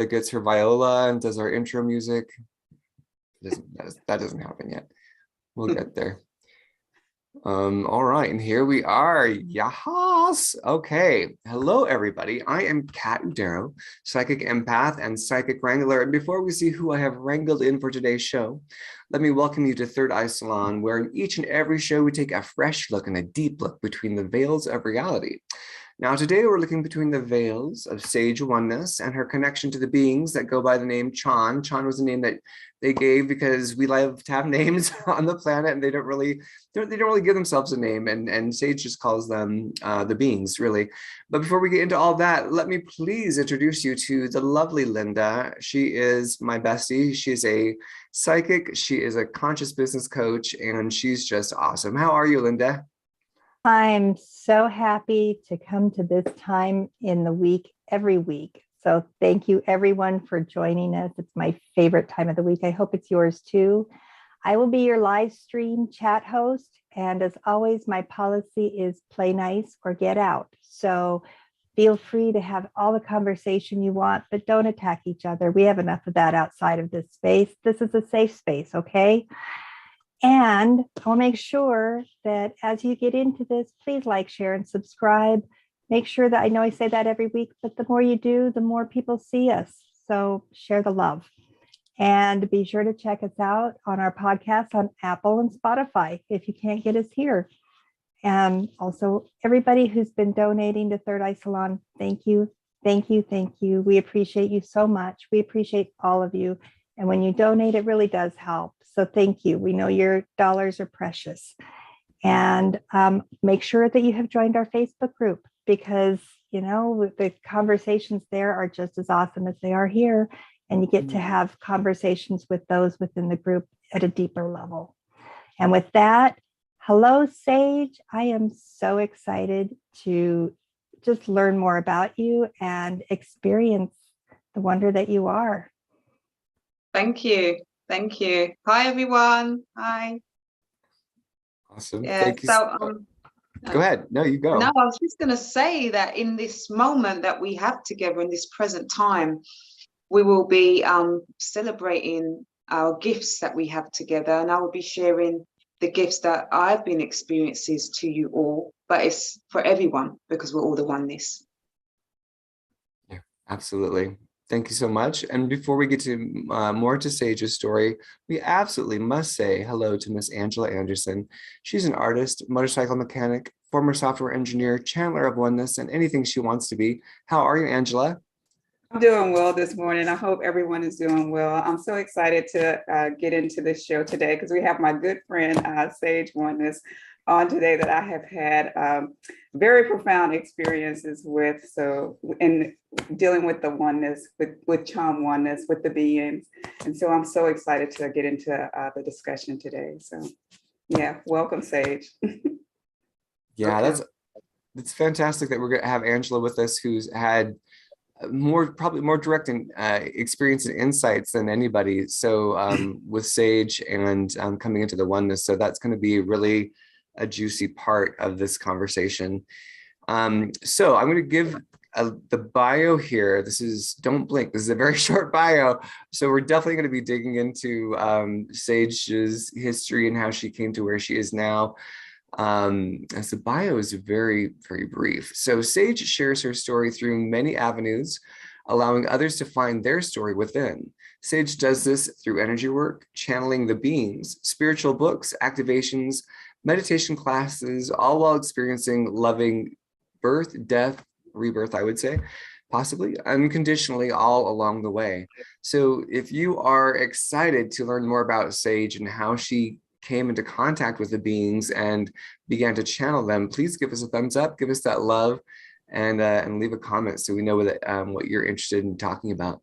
that gets her viola and does our intro music. That doesn't happen yet. We'll get there. All right, and here we are. Yahas. Okay. Hello, everybody. I am Kat Udero, psychic empath and psychic wrangler. And before we see who I have wrangled in for today's show, let me welcome you to Third Eye Salon, where in each and every show we take a fresh look and a deep look between the veils of reality. Now, today we're looking between the veils of Sage Oneness and her connection to the beings that go by the name CHON. CHON was a name that they gave because we love to have names on the planet, and they don't really give themselves a name. And Sage just calls them the beings, really. But before we get into all that, let me please introduce you to the lovely Linda. She is my bestie. She's a psychic. She is a conscious business coach, and she's just awesome. How are you, Linda? I'm so happy to come to this time in the week, every week. So thank you everyone for joining us. It's my favorite time of the week. I hope it's yours too. I will be your live stream chat host. And as always, my policy is play nice or get out. So feel free to have all the conversation you want, but don't attack each other. We have enough of that outside of this space. This is a safe space, okay? And I'll make sure that as you get into this, please like, share, and subscribe. Make sure that, I know I say that every week, but the more you do, the more people see us. So share the love. And be sure to check us out on our podcast on Apple and Spotify if you can't get us here. And also, everybody who's been donating to Third Eye Salon, thank you, thank you, thank you. We appreciate you so much. We appreciate all of you. And when you donate, it really does help. So thank you. We know your dollars are precious. And make sure that you have joined our Facebook group, because, you know, the conversations there are just as awesome as they are here. And you get to have conversations with those within the group at a deeper level. And with that, hello, Sage. I am so excited to just learn more about you and experience the wonder that you are. Thank you. Thank you. Hi, everyone. Hi. Awesome. Yeah, Thank you. so go ahead. No, you go. No, I was just going to say that in this moment that we have together in this present time, we will be celebrating our gifts that we have together, and I will be sharing the gifts that I've been experiencing to you all, but it's for everyone because we're all the oneness. Yeah, absolutely. Thank you so much. And before we get to more to Sage's story, we absolutely must say hello to Miss Angela Anderson. She's an artist, motorcycle mechanic, former software engineer, channeler of oneness, and anything she wants to be. How are you, Angela? I'm doing well this morning. I hope everyone is doing well. I'm so excited to get into this show today because we have my good friend, Sage Oneness, on today that I have had very profound experiences with. So in dealing with the oneness, with CHON oneness, with the beings. And so I'm so excited to get into the discussion today. So yeah, welcome, Sage. Yeah, that's fantastic that we're going to have Angela with us, who's had probably more direct experience and insights than anybody. So with Sage and coming into the oneness. So that's going to be really a juicy part of this conversation. So I'm going to give the bio here. This is, don't blink, this is a very short bio. So we're definitely going to be digging into Sage's history and how she came to where she is now. As the bio is very, very brief. So Sage shares her story through many avenues, allowing others to find their story within. Sage does this through energy work, channeling the beings, spiritual books, activations, meditation classes, all while experiencing loving birth, death, rebirth, I would say, possibly unconditionally, all along the way. So if you are excited to learn more about Sage and how she came into contact with the beings and began to channel them, please give us a thumbs up, give us that love, and leave a comment so we know what you're interested in talking about.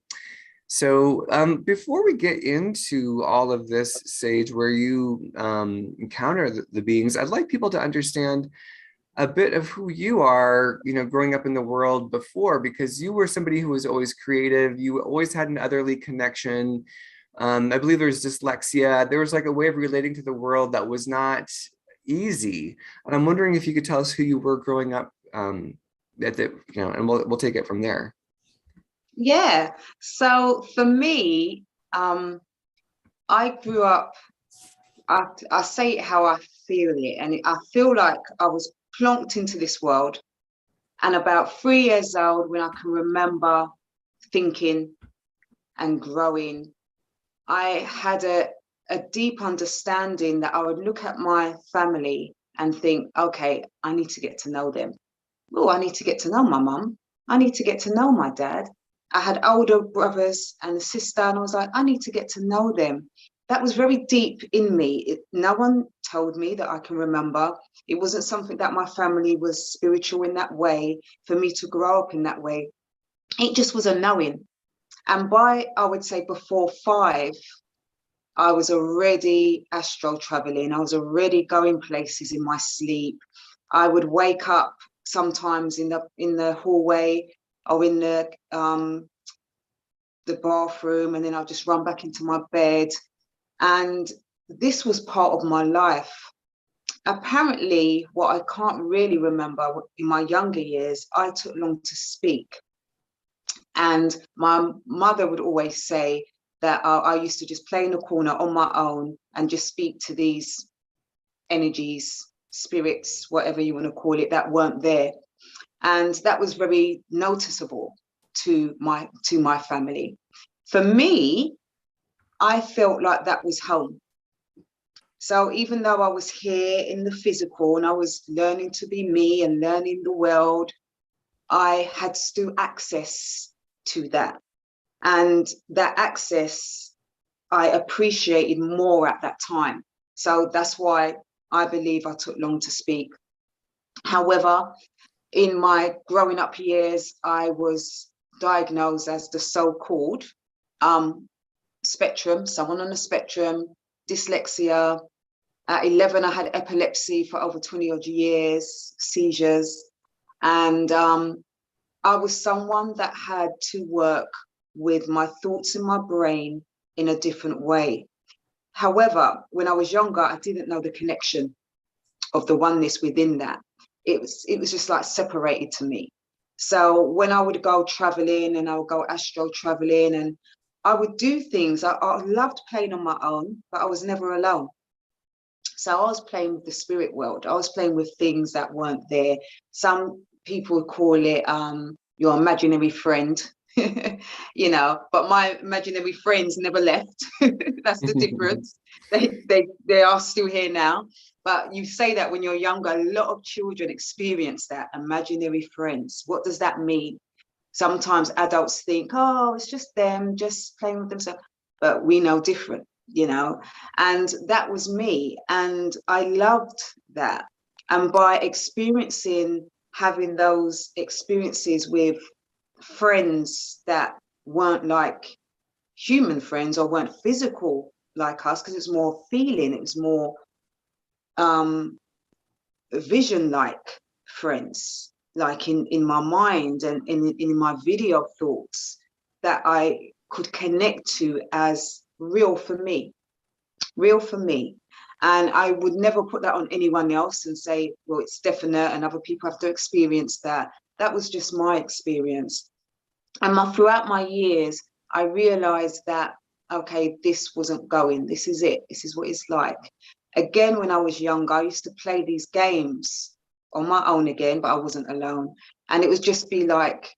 So before we get into all of this, Sage, where you encounter the beings, I'd like people to understand a bit of who you are, you know, growing up in the world before, because you were somebody who was always creative. You always had an otherly connection. I believe there's dyslexia. There was like a way of relating to the world that was not easy. And I'm wondering if you could tell us who you were growing up and we'll take it from there. Yeah. So for me, I grew up, I say it how I feel it, and I feel like I was plonked into this world. And about 3 years old, when I can remember thinking and growing, I had a deep understanding that I would look at my family and think, okay, I need to get to know them. Oh, I need to get to know my mum. I need to get to know my dad. I had older brothers and a sister, and I was like, I need to get to know them. That was very deep in me. No one told me that I can remember. It wasn't something that my family was spiritual in that way, for me to grow up in that way. It just was a knowing. And by, I would say, before 5, I was already astral traveling. I was already going places in my sleep. I would wake up sometimes in the hallway or in the bathroom, and then I'll just run back into my bed. And this was part of my life. Apparently, what I can't really remember in my younger years, I took long to speak. And my mother would always say that I used to just play in the corner on my own and just speak to these energies, spirits, whatever you want to call it, that weren't there. And that was very noticeable to my family. For me, I felt like that was home. So even though I was here in the physical and I was learning to be me and learning the world, I had still access to that. And that access, I appreciated more at that time. So that's why I believe I took long to speak. However, in my growing up years, I was diagnosed as the so-called spectrum, someone on the spectrum, dyslexia. At 11, I had epilepsy for over 20 odd years, seizures. And I was someone that had to work with my thoughts in my brain in a different way. However, when I was younger, I didn't know the connection of the oneness within that. It was just like separated to me. So when I would go traveling and I would go astral traveling and I would do things, I loved playing on my own, but I was never alone. So I was playing with the spirit world. I was playing with things that weren't there. Some people call it your imaginary friend, you know, but my imaginary friends never left. That's the difference. They are still here now. But you say that when you're younger, a lot of children experience that, imaginary friends. What does that mean? Sometimes adults think, oh, it's just them, just playing with themselves. But we know different, you know, and that was me. And I loved that. And by having those experiences with friends that weren't like human friends or weren't physical like us, because it's more feeling, it was more vision like friends, like in my mind and in my video thoughts that I could connect to as real for me. And I would never put that on anyone else and say, well, it's definite and other people have to experience that. That was just my experience. And throughout my years, I realized that, okay, this wasn't going. This is it. This is what it's like. Again, when I was younger, I used to play these games on my own again, but I wasn't alone. And it would just be like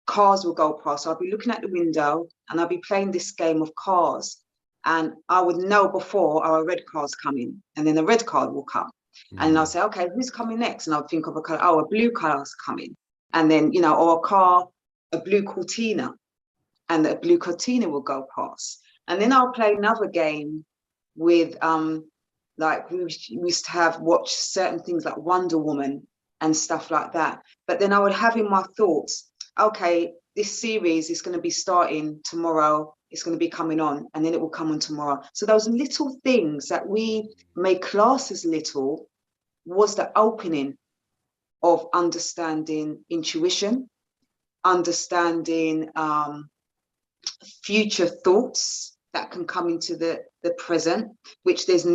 cars will go past. So I'll be looking at the window and I'll be playing this game of cars. And I would know before our red car's coming, and then the red card will come. Mm-hmm. And I'll say, okay, who's coming next? And I'll think of a color, oh, a blue car's coming. And then, you know, or a blue Cortina, and the blue Cortina will go past. And then I'll play another game with, like we used to watch certain things like Wonder Woman and stuff like that. But then I would have in my thoughts, okay, this series is going to be starting tomorrow. It's going to be coming on, and then it will come on tomorrow. So those little things that we may class as little was the opening of understanding intuition, understanding future thoughts that can come into the present, which there's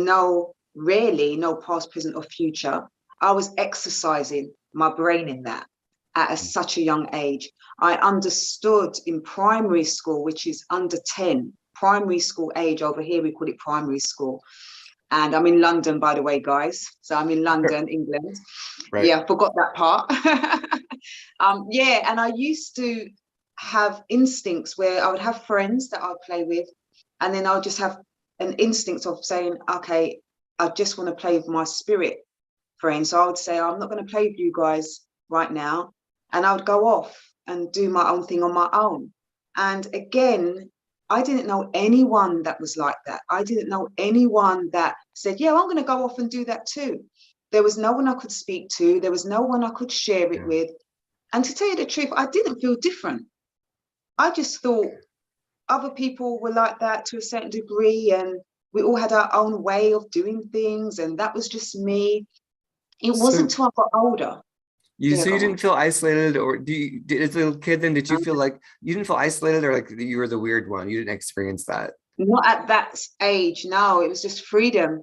rarely no past, present, or future. I was exercising my brain in that. at such a young age. I understood in primary school, which is under 10, primary school age. Over here, we call it primary school. And I'm in London, by the way, guys. So I'm in London, England. Right. Yeah, forgot that part. Yeah, and I used to have instincts where I would have friends that I'd play with, and then I would just have an instinct of saying, okay, I just want to play with my spirit friends. So I would say, I'm not going to play with you guys right now. And I would go off and do my own thing on my own. And again, I didn't know anyone that was like that. I didn't know anyone that said, yeah, I'm going to go off and do that too. There was no one I could speak to. There was no one I could share it with. And to tell you the truth, I didn't feel different. I just thought other people were like that to a certain degree, and we all had our own way of doing things, and that was just me. It wasn't until I got older. So you didn't feel isolated, or as a little kid then, did you feel like you didn't feel isolated, or like you were the weird one? You didn't experience that? Not at that age, no. It was just freedom.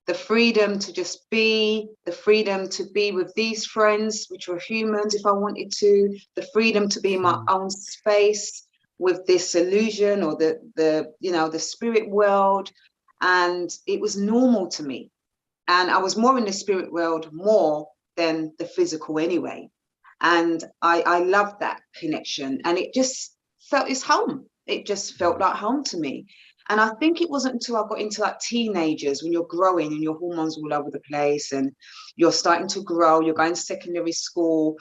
The freedom to just be, the freedom to be with these friends, which were humans if I wanted to, the freedom to be in my own space with this illusion or the spirit world. And it was normal to me. And I was more in the spirit world more than the physical anyway. And I loved that connection. And it just felt it's home. It just felt like home to me. And I think it wasn't until I got into like teenagers, when you're growing and your hormones all over the place and you're starting to grow, you're going to secondary school,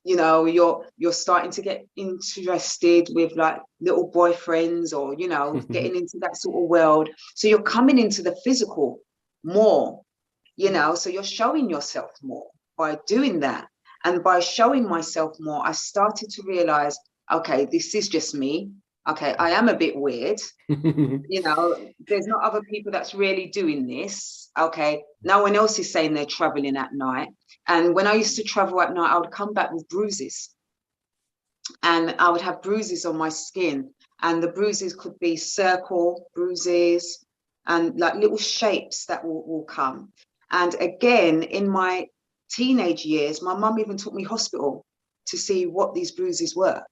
you know, you're starting to get interested with like little boyfriends or, you know, getting into that sort of world. So you're coming into the physical more, you know, so you're showing yourself more by doing that. And by showing myself more, I started to realize, okay, this is just me. Okay, I am a bit weird. You know, there's not other people that's really doing this. Okay, no one else is saying they're traveling at night. And when I used to travel at night, I would come back with bruises. And I would have bruises on my skin. And the bruises could be circle bruises and like little shapes that will come. And again, in my teenage years, my mum even took me hospital to see what these bruises were.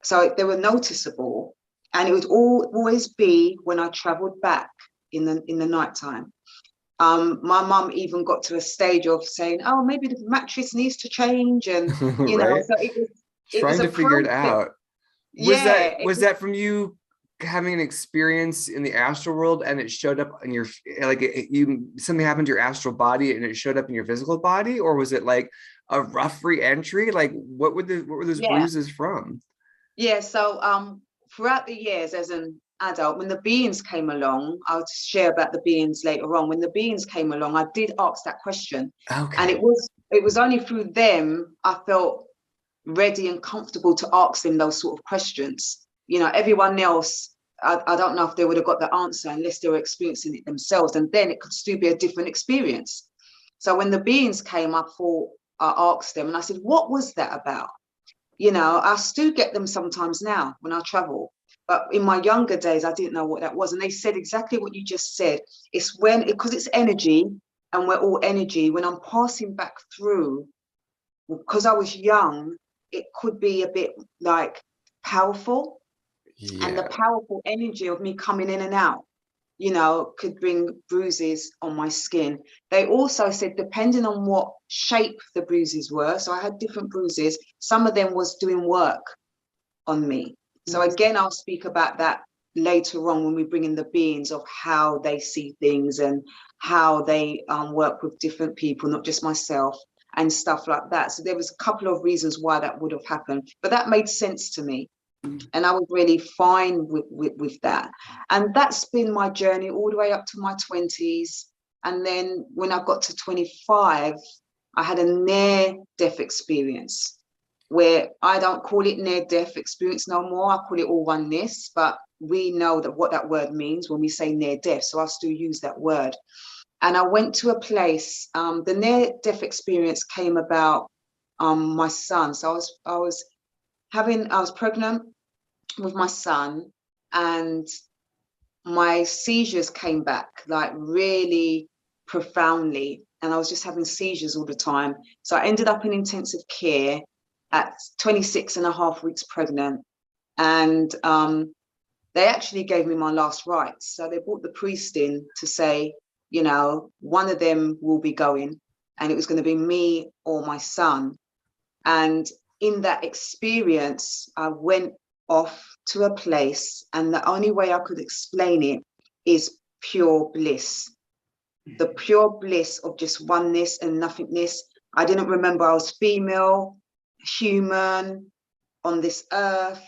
So they were noticeable, and it would always be when I traveled back in the nighttime. My mum even got to a stage of saying, "Oh, maybe the mattress needs to change," and you know, right? So it was trying to figure it out. Was that from you having an experience in the astral world, and it showed up in your something happened to your astral body and it showed up in your physical body, or was it like a rough re-entry? Like what were those bruises from? Yeah, so throughout the years as an adult, when the beings came along, I'll share about the beings later on. When the beings came along, I did ask that question. Okay. And it was only through them I felt ready and comfortable to ask them those sort of questions. You know, everyone else, I don't know if they would have got the answer unless they were experiencing it themselves. And then it could still be a different experience. So when the beings came, I asked them and I said, what was that about? You know, I still get them sometimes now when I travel. But in my younger days, I didn't know what that was. And they said exactly what you just said. It's because it's energy and we're all energy. When I'm passing back through, because I was young, it could be a bit like powerful. Yeah. And the powerful energy of me coming in and out, you know, could bring bruises on my skin. They also said, depending on what shape the bruises were, so I had different bruises, some of them was doing work on me. So again, I'll speak about that later on when we bring in the beings of how they see things and how they work with different people, not just myself and stuff like that. So there was a couple of reasons why that would have happened, but that made sense to me. And I was really fine with that. And that's been my journey all the way up to my 20s. And then when I got to 25, I had a near-death experience where I don't call it near-death experience no more. I call it all oneness, but we know that what that word means when we say near-death. So I still use that word. And I went to a place, the near-death experience came about my son. So I was pregnant with my son, and my seizures came back like really profoundly, and I was just having seizures all the time. So I ended up in intensive care, at 26 and a half weeks pregnant. And they actually gave me my last rites. So they brought the priest in to say, you know, one of them will be going, and it was going to be me or my son. And in that experience, I went off to a place, and the only way I could explain it is pure bliss. The pure bliss of just oneness and nothingness. I didn't remember I was female, human, on this earth,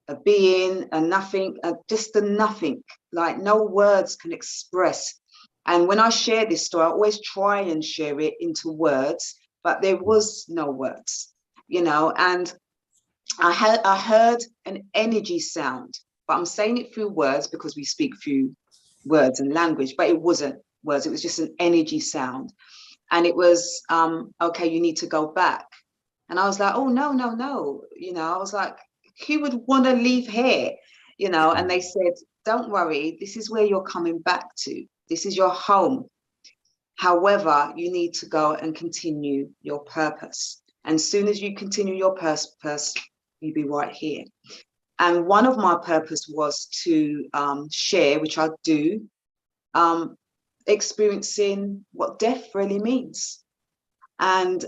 a being, a nothing, just a nothing, like no words can express. And when I share this story, I always try and share it into words, but there was no words, you know. And I heard an energy sound, but I'm saying it through words because we speak through words and language, but it wasn't words, it was just an energy sound. And it was, okay, you need to go back. And I was like, oh, no, no, no. You know, I was like, who would want to leave here? You know, and they said, don't worry, this is where you're coming back to. This is your home. However, you need to go and continue your purpose. And as soon as you continue your purpose, you'll be right here. And one of my purpose was to share, which I do, experiencing what death really means, and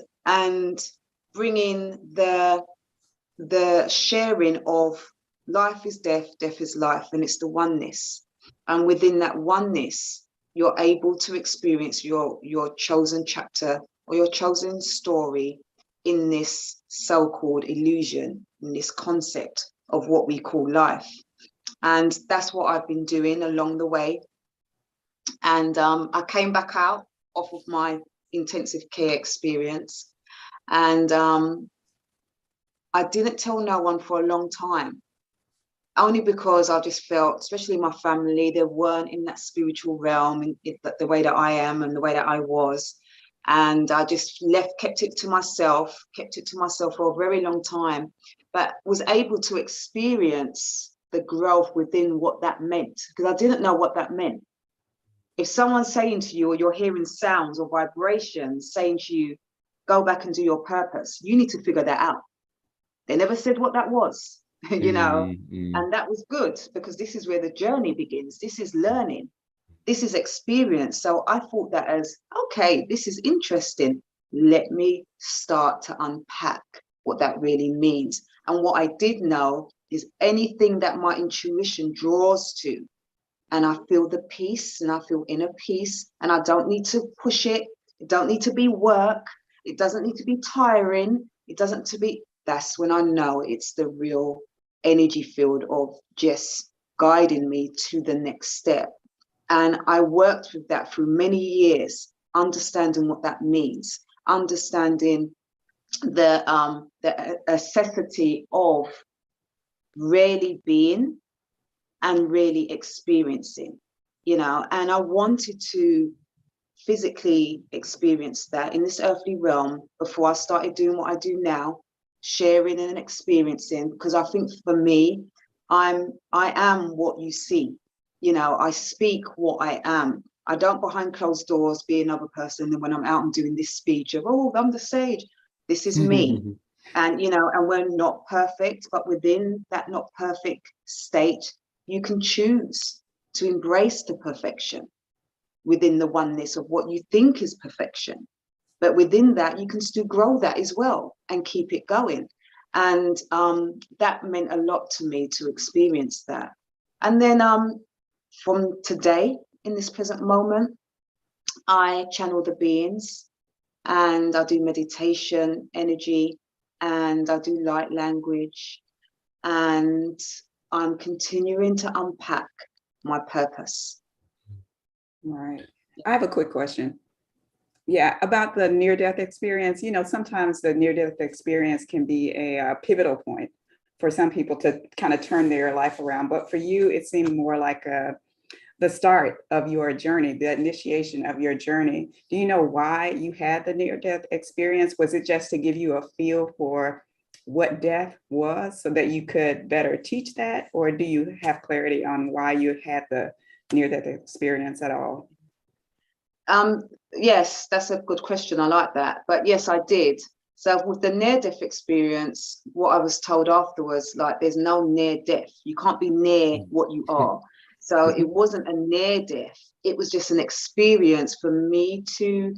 bringing the sharing of life is death, death is life, and it's the oneness. And within that oneness, you're able to experience your chosen chapter or your chosen story in this so-called illusion, in this concept of what we call life. And that's what I've been doing along the way. And I came back out off of my intensive care experience, and I didn't tell no one for a long time, only because I just felt, especially my family, they weren't in that spiritual realm in the way that I am and the way that I was. And I just kept it to myself for a very long time, but was able to experience the growth within what that meant, because I didn't know what that meant. If someone's saying to you, or you're hearing sounds or vibrations saying to you, go back and do your purpose, you need to figure that out. They never said what that was, you know, and that was good, because this is where the journey begins. This is learning. This is experience. So I thought that as, okay, this is interesting. Let me start to unpack what that really means. And what I did know is anything that my intuition draws to, and I feel the peace, and I feel inner peace, and I don't need to push it. It don't need to be work. It doesn't need to be tiring. It doesn't need to be, that's when I know it's the real energy field of just guiding me to the next step. And I worked with that through many years, understanding what that means, understanding the necessity of really being and really experiencing, you know. And I wanted to physically experience that in this earthly realm before I started doing what I do now, sharing and experiencing, because I think for me, I am what you see. You know, I speak what I am. I don't behind closed doors be another person. And when I'm out, I'm doing this speech of, oh, I'm the sage. This is me. And, you know, and we're not perfect, but within that not perfect state, you can choose to embrace the perfection within the oneness of what you think is perfection. But within that, you can still grow that as well and keep it going. And that meant a lot to me to experience that. And then from today, in this present moment, I channel the beings, and I do meditation, energy, and I do light language. And I'm continuing to unpack my purpose. All right. I have a quick question. Yeah, about the near-death experience. You know, sometimes the near-death experience can be a pivotal point for some people to kind of turn their life around. But for you, it seemed more like the start of your journey, the initiation of your journey. Do you know why you had the near-death experience? Was it just to give you a feel for what death was so that you could better teach that? Or do you have clarity on why you had the near-death experience at all? Yes, that's a good question. I like that. But yes, I did. So with the near-death experience, what I was told afterwards, like there's no near-death. You can't be near what you are. So it wasn't a near-death. It was just an experience for me to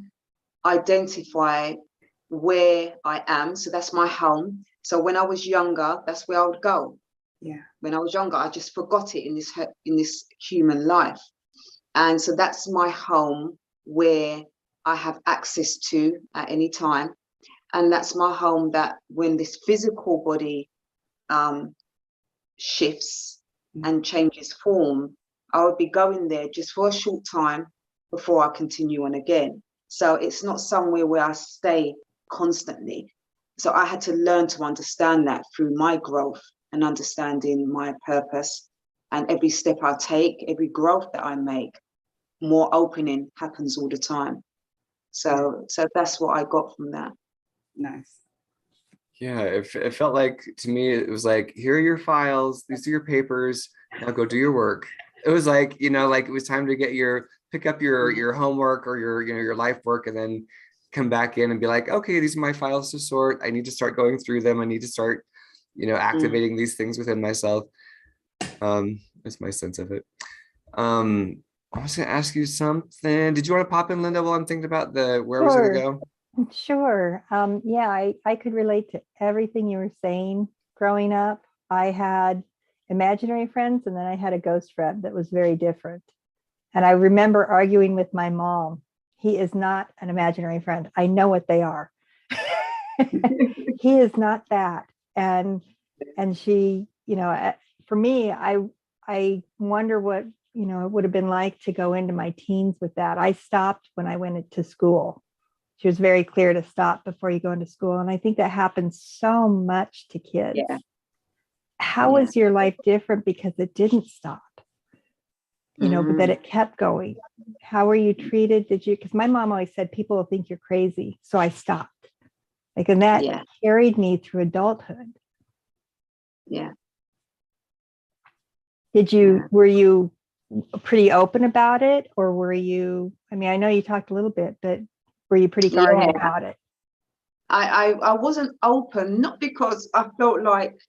identify where I am. So that's my home. So when I was younger, that's where I would go. Yeah. When I was younger, I just forgot it in this human life. And so that's my home where I have access to at any time. And that's my home that when this physical body shifts and changes form, I would be going there just for a short time before I continue on again. So it's not somewhere where I stay constantly. So I had to learn to understand that through my growth and understanding my purpose. And every step I take, every growth that I make, more opening happens all the time. So that's what I got from that. Nice. Yeah, it felt like, to me, it was like, here are your files, these are your papers, now go do your work. It was like, you know, like it was time to pick up your homework or your life work, and then come back in and be like, okay, these are my files to sort. I need to start going through them. I need to start, activating these things within myself. That's my sense of it. I was gonna ask you something. Did you want to pop in, Linda, while I'm thinking about where I was gonna go? Sure. Yeah, I could relate to everything you were saying. Growing up, I had imaginary friends, and then I had a ghost friend that was very different. And I remember arguing with my mom. He is not an imaginary friend. I know what they are. He is not that. And she, for me, I wonder what, it would have been like to go into my teens with that. I stopped when I went into school. She was very clear to stop before you go into school. And I think that happens so much to kids. Yeah. How was your life different because it didn't stop? But that it kept going. How were you treated? Because my mom always said, people will think you're crazy. So I stopped. And that carried me through adulthood. Yeah. Were you pretty open about it? Or were you, I know you talked a little bit, but were you pretty guarded about it? I wasn't open, not because I felt like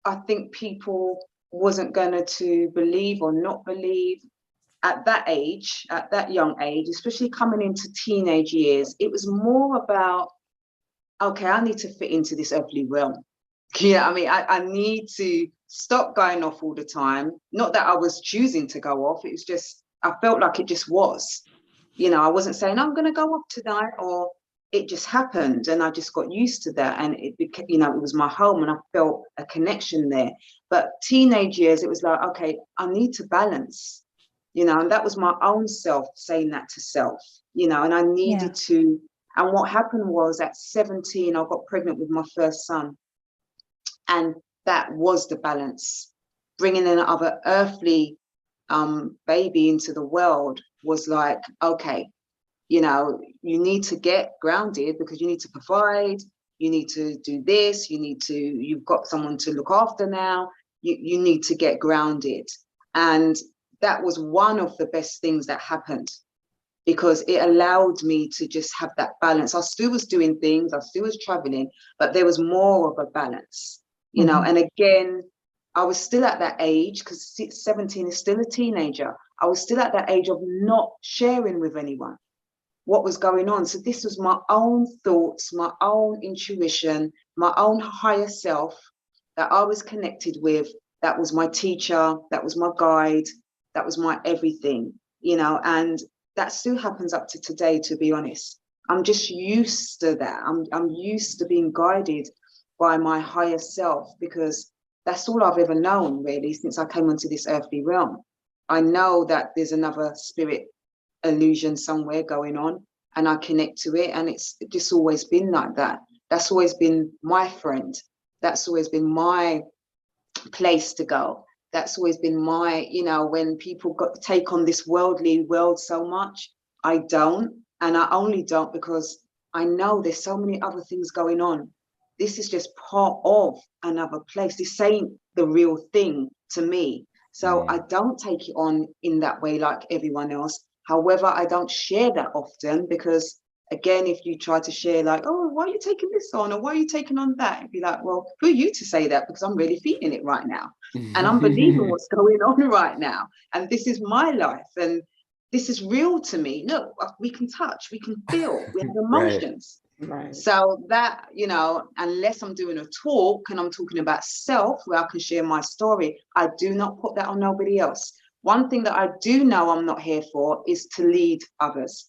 I think people wasn't going to believe or not believe. At that age, at that young age, especially coming into teenage years, it was more about, okay, I need to fit into this earthly realm. I need to stop going off all the time. Not that I was choosing to go off. It was just, I felt like it just was. I wasn't saying I'm going to go off tonight, or it just happened, and I just got used to that, and it became, it was my home, and I felt a connection there. But teenage years, it was like, okay, I need to balance. And that was my own self saying that to self, and I needed to. And what happened was at 17, I got pregnant with my first son. And that was the balance. Bringing another earthly baby into the world was like, okay, you need to get grounded because you need to provide, you need to do this, you've got someone to look after now, you need to get grounded. And that was one of the best things that happened, because it allowed me to just have that balance. I still was doing things, I still was traveling, but there was more of a balance, and again, I was still at that age, because 17 is still a teenager. I was still at that age of not sharing with anyone what was going on. So this was my own thoughts, my own intuition, my own higher self that I was connected with. That was my teacher, that was my guide, that was my everything, and that still happens up to today, to be honest. I'm just used to that. I'm used to being guided by my higher self, because that's all I've ever known, really, since I came into this earthly realm. I know that there's another spirit illusion somewhere going on, and I connect to it, and it's just always been like that. That's always been my friend. That's always been my place to go. That's always been my, when people take on this worldly world so much, I don't. And I only don't because I know there's so many other things going on. This is just part of another place. This ain't the real thing to me. So I don't take it on in that way like everyone else. However, I don't share that often because Again, if you try to share like, oh, why are you taking this on? Or why are you taking on that? It'd be like, well, who are you to say that? Because I'm really feeling it right now. And I'm believing what's going on right now. And this is my life. And this is real to me. Look, we can touch, we can feel, we have emotions. Right. So that, you know, unless I'm doing a talk and I'm talking about self, where I can share my story, I do not put that on nobody else. One thing that I do know I'm not here for is to lead others.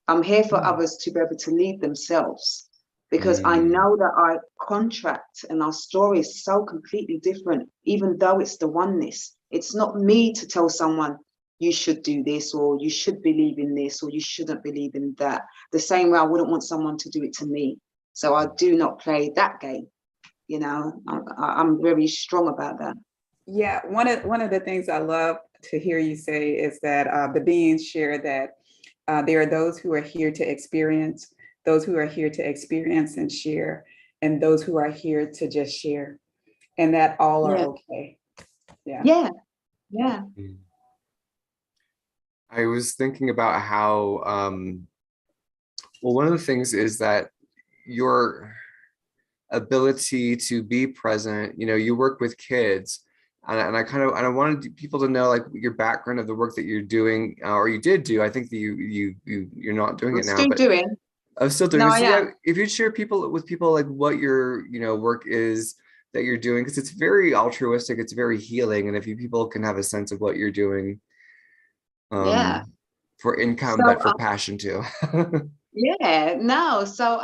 I'm here for others to be able to lead themselves, because I know that our contract and our story is so completely different, even though it's the oneness. It's not me to tell someone, you should do this, or you should believe in this, or you shouldn't believe in that. The same way I wouldn't want someone to do it to me. So I do not play that game. You know, I'm very strong about that. Yeah, one of the things I love to hear you say is that the beings share that there are those who are here to experience, those who are here to experience and share, and those who are here to just share, and that all are okay. Yeah. I was thinking about how, well, one of the things is that your ability to be present, you know, you work with kids, and I wanted people to know like your background of the work that you're doing, or you did do. I think that you're not doing it now, still but doing. I'm still doing No, it. So, yeah. yeah, if you'd share with people like what your, you know, work is that you're doing, because it's very altruistic, it's very healing, and if people can have a sense of what you're doing, Yeah. for income, So but for passion too. so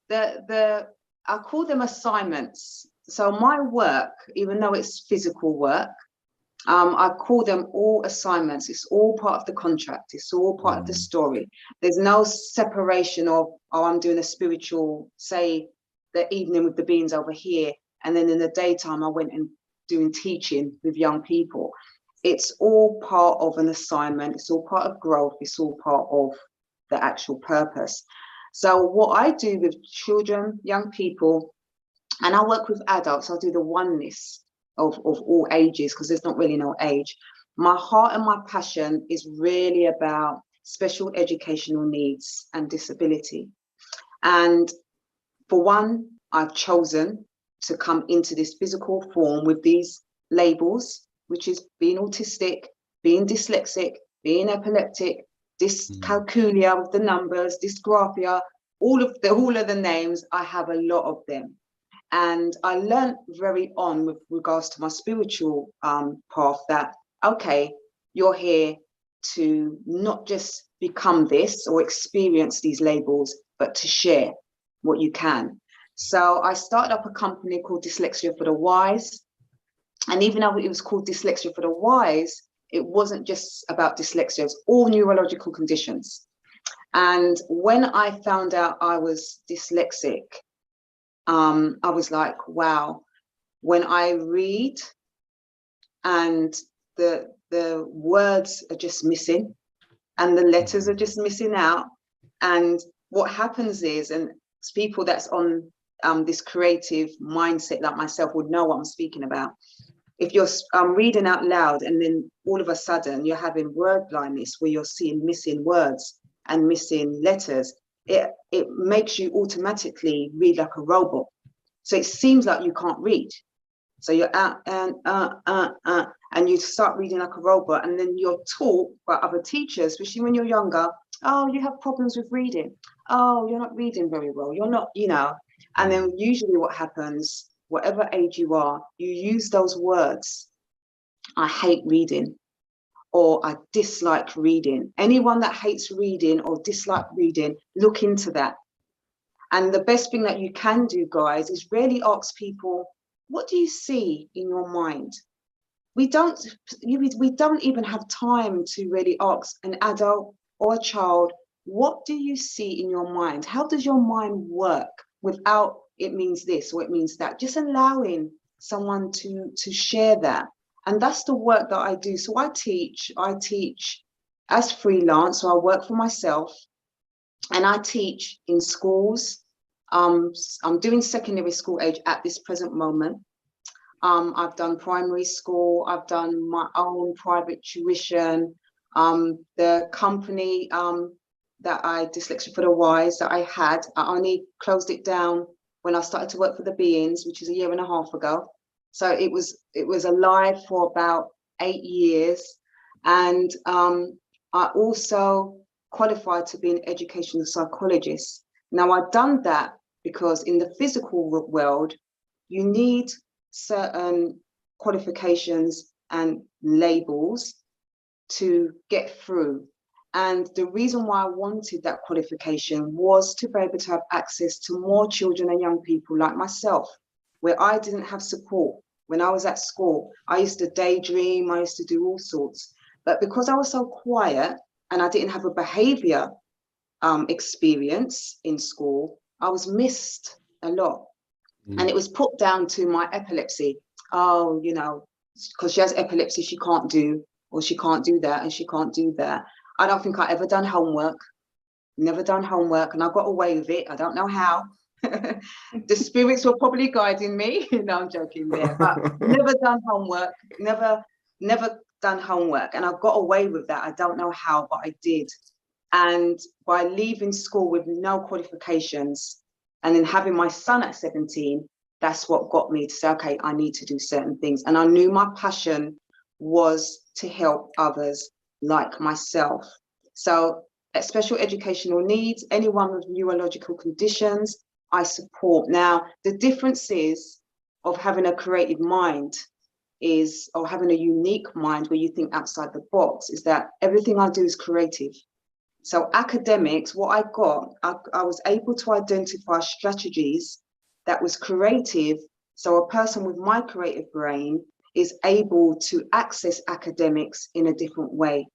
the I call them assignments. So my work, even though it's physical work, I call them all assignments. It's all part of the contract. It's all part of the story. There's no separation of, oh, I'm doing a spiritual, say the evening with the beings over here, and then in the daytime I went and doing teaching with young people. It's all part of an assignment. It's all part of growth. It's all part of the actual purpose. So what I do with children, young people, and I work with adults, I'll do the oneness of all ages, because there's not really no age. My heart and my passion is really about special educational needs and disability. And for one, I've chosen to come into this physical form with these labels, which is being autistic, being dyslexic, being epileptic, dyscalculia with the numbers, dysgraphia, all of the names. I have a lot of them. And I learned very on with regards to my spiritual path that, okay, you're here to not just become this or experience these labels, but to share what you can. So I started up a company called Dyslexia for the Wise. And even though it was called Dyslexia for the Wise, it wasn't just about dyslexia, it's all neurological conditions. And when I found out I was dyslexic, I was like, wow, when I read and the words are just missing and the letters are just missing out. And what happens is, and people that's on this creative mindset like myself would know what I'm speaking about. If you're reading out loud and then all of a sudden you're having word blindness where you're seeing missing words and missing letters, it makes you automatically read like a robot. So it seems like you can't read. So you're and you start reading like a robot, and then you're taught by other teachers, especially when you're younger, oh, you have problems with reading. Oh, you're not reading very well. You're not, you know. And then usually what happens, whatever age you are, you use those words. I hate reading, or I dislike reading. Anyone that hates reading or dislike reading, look into that. And the best thing that you can do, guys, is really ask people, what do you see in your mind? We don't even have time to really ask an adult or a child, what do you see in your mind? How does your mind work without it means this or it means that? Just allowing someone to share that. And that's the work that I do. So I teach as freelance, so I work for myself, and I teach in schools. I'm doing secondary school age at this present moment. I've done primary school. I've done my own private tuition. The company that Dyslexia for the Wise that I had, I only closed it down when I started to work for the Beings, which is a year and a half ago. So it was alive for about 8 years. And I also qualified to be an educational psychologist. Now, I've done that because in the physical world, you need certain qualifications and labels to get through. And the reason why I wanted that qualification was to be able to have access to more children and young people like myself, where I didn't have support. When I was at school, I used to daydream, I used to do all sorts. But because I was so quiet and I didn't have a behavior experience in school, I was missed a lot. And it was put down to my epilepsy. Oh, you know, because she has epilepsy, she can't do, or she can't do that, and she can't do that. I don't think I ever done homework, never done homework, and I got away with it. I don't know how. The spirits were probably guiding me. No, I'm joking there, but never done homework, never done homework, and I got away with that. I don't know how, but I did. And by leaving school with no qualifications, and then having my son at 17, that's what got me to say, okay, I need to do certain things. And I knew my passion was to help others like myself. So at special educational needs, anyone with neurological conditions, I support. Now, the difference is of having a creative mind is, or having a unique mind where you think outside the box, is that everything I do is creative. So academics, what I got, I was able to identify strategies that was creative. So a person with my creative brain is able to access academics in a different way.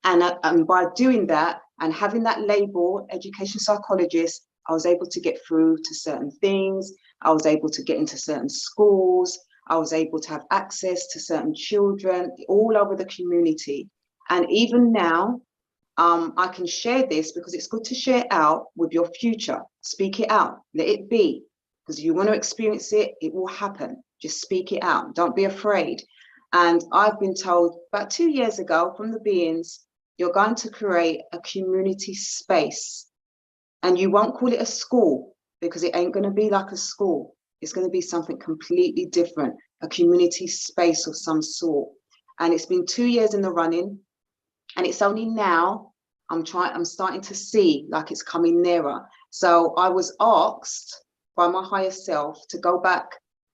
And by doing that and having that label, education psychologist, I was able to get through to certain things. I was able to get into certain schools. I was able to have access to certain children all over the community. And even now, I can share this because it's good to share out with your future. Speak it out, let it be. Because if you want to experience it, it will happen. Just speak it out, don't be afraid. And I've been told about 2 years ago from the Beings, you're going to create a community space. And you won't call it a school because it ain't going to be like a school. It's going to be something completely different, a community space of some sort. And it's been 2 years in the running. And it's only now I'm starting to see like it's coming nearer. So I was asked by my higher self to go back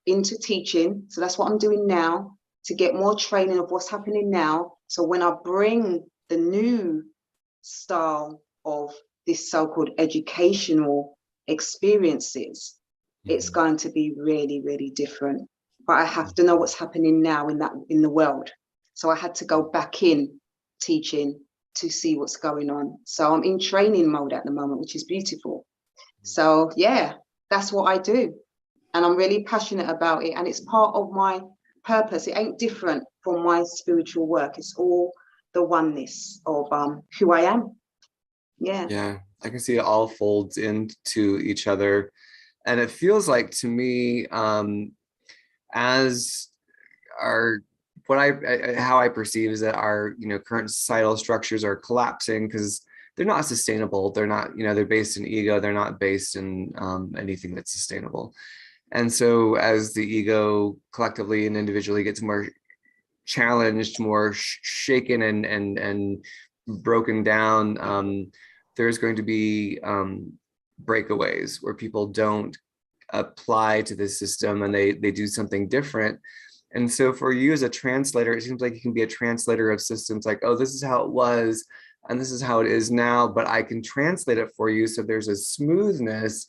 into teaching. So that's what I'm doing now, to get more training of what's happening now. So when I bring the new style of this so-called educational experiences, it's going to be really, really different. But I have to know what's happening now in the world. So I had to go back in teaching to see what's going on. So I'm in training mode at the moment, which is beautiful. So yeah, that's what I do. And I'm really passionate about it. And it's part of my purpose. It ain't different from my spiritual work. It's all the oneness of who I am. Yeah. Yeah, I can see it all folds into each other. And it feels like to me, as our how I perceive is that our current societal structures are collapsing because they're not sustainable. They're not, they're based in ego. They're not based in anything that's sustainable. And so as the ego collectively and individually gets more challenged, more shaken and broken down, there's going to be breakaways where people don't apply to the system and they do something different. And so for you as a translator, it seems like you can be a translator of systems like, oh, this is how it was, and this is how it is now, but I can translate it for you so there's a smoothness.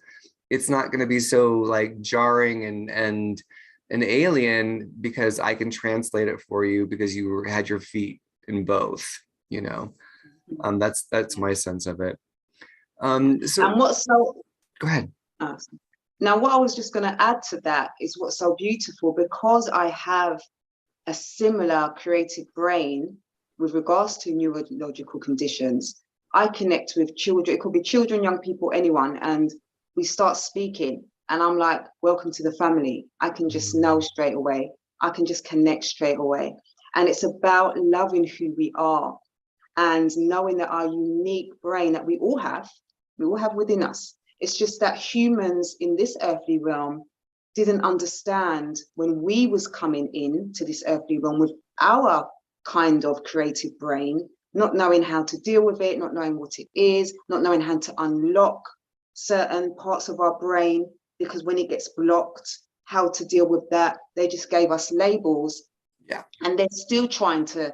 It's not going to be so like jarring and an alien because I can translate it for you because you had your feet in both, That's my sense of it. So go ahead. Now, what I was just going to add to that is what's so beautiful, because I have a similar creative brain with regards to neurological conditions. I connect with children. It could be children, young people, anyone. And we start speaking and I'm like, welcome to the family. I can just know straight away. I can just connect straight away. And it's about loving who we are. and knowing that our unique brain that we all have within us. It's just that humans in this earthly realm didn't understand when we was coming in to this earthly realm with our kind of creative brain, not knowing how to deal with it, not knowing what it is, not knowing how to unlock certain parts of our brain, because when it gets blocked, how to deal with that. They just gave us labels. Yeah. And they're still trying to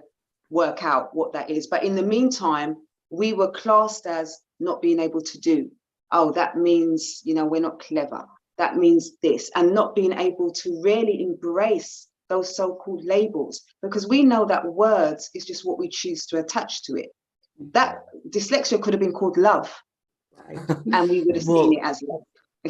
work out what that is. But in the meantime, we were classed as not being able to do. Oh, that means, you know, we're not clever. That means this, and not being able to really embrace those so-called labels, because we know that words is just what we choose to attach to it. That dyslexia could have been called love, and we would have Well, seen it as love.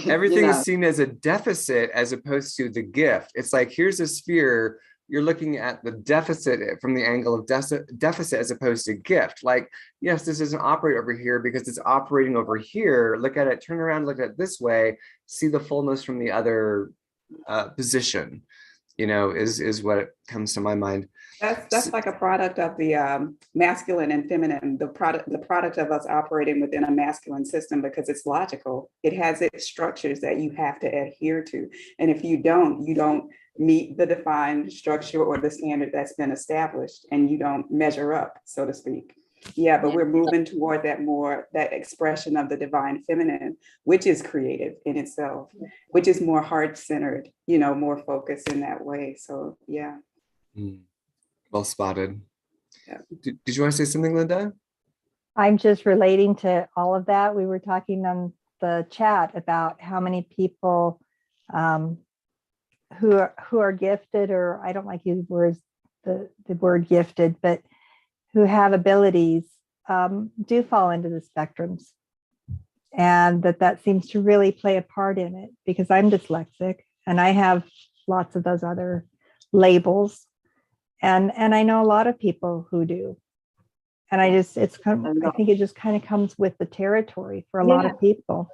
everything You know? is seen as a deficit as opposed to the gift. It's like, here's a sphere, you're looking at the deficit from the angle of deficit as opposed to gift. Like, yes, this doesn't operate over here because it's operating over here. Look at it, turn around, look at it this way, see the fullness from the other position, you know, is what comes to my mind. That's like a product of the masculine and feminine, the product of us operating within a masculine system, because it's logical. It has its structures that you have to adhere to. And if you don't meet the defined structure or the standard that's been established, and you don't measure up, so to speak. Yeah, but we're moving toward that expression of the divine feminine, which is creative in itself, which is more heart-centered, you know, more focused in that way. So yeah. Well spotted. Yeah. Did you want to say something, Linda? I'm just relating to all of that. We were talking on the chat about how many people who are gifted, or I don't like using the word gifted, but who have abilities do fall into the spectrums, and that seems to really play a part in it, because I'm dyslexic and I have lots of those other labels, and I know a lot of people who do, and I think it just kind of comes with the territory for a lot of people.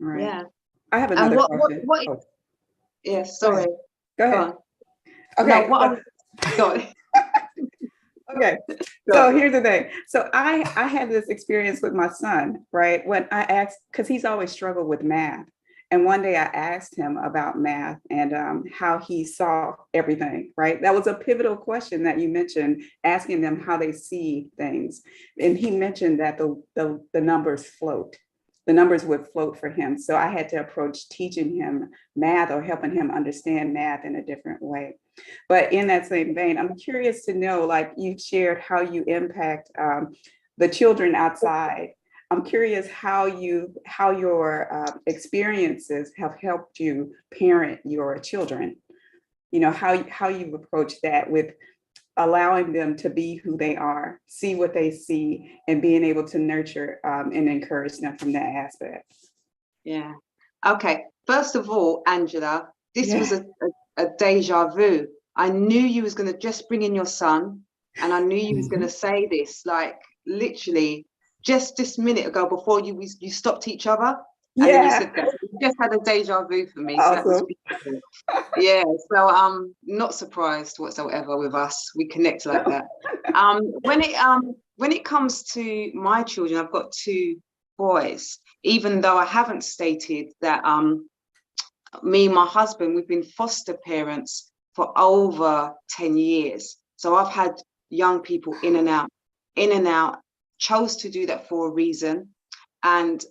Right. Yeah. I have another question. What yeah, sorry. Go ahead. Okay. No, go on. Okay, so here's the thing. So I had this experience with my son, right? When I asked, because he's always struggled with math. And one day I asked him about math and how he saw everything, right? That was a pivotal question that you mentioned, asking them how they see things. And he mentioned that the numbers float. The numbers would float for him. So I had to approach teaching him math or helping him understand math in a different way. But in that same vein, I'm curious to know, like you shared how you impact the children outside. I'm curious how your experiences have helped you parent your children. You know, how you approach that with allowing them to be who they are, see what they see, and being able to nurture and encourage them from that aspect. Yeah. Okay. First of all, Angela, this was a deja vu. I knew you was going to just bring in your son, and I knew you was going to say this, like literally just this minute ago before you stopped each other. And then you said that. So you just had a deja vu for me. Awesome. So that was beautiful. Yeah. So I'm not surprised whatsoever with us. We connect like that. When it comes to my children, I've got 2 boys, even though I haven't stated that me and my husband, we've been foster parents for over 10 years. So I've had young people in and out, chose to do that for a reason. And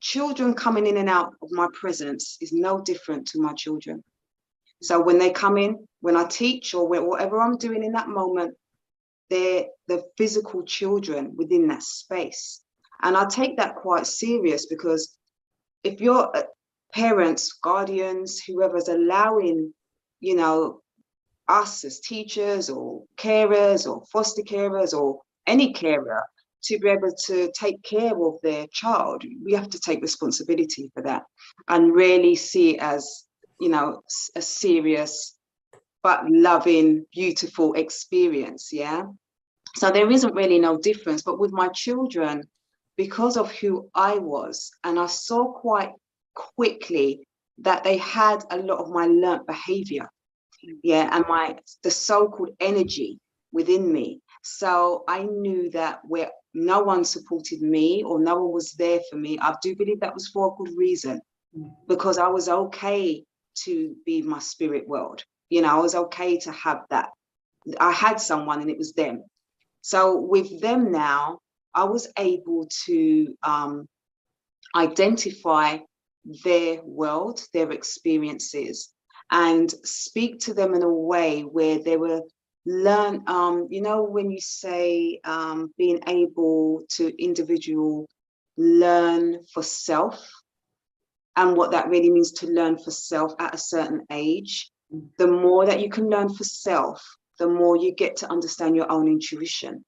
children coming in and out of my presence is no different to my children. So when they come in, when I teach or whatever I'm doing in that moment, they're the physical children within that space. And I take that quite serious, because if you're parents, guardians, whoever's allowing, you know, us as teachers or carers or foster carers or any carer to be able to take care of their child, we have to take responsibility for that and really see it as, you know, a serious but loving, beautiful experience. Yeah. So there isn't really no difference. But with my children, because of who I was, and I saw quite quickly that they had a lot of my learnt behavior. Yeah. And the so-called energy. within me. So I knew that where no one supported me or no one was there for me, I do believe that was for a good reason, because I was okay to be my spirit world. You know, I was okay to have that. I had someone and it was them. So with them now, I was able to identify their world, their experiences, and speak to them in a way where they were learn, you know, when you say being able to individual learn for self, and what that really means to learn for self at a certain age. The more that you can learn for self, the more you get to understand your own intuition.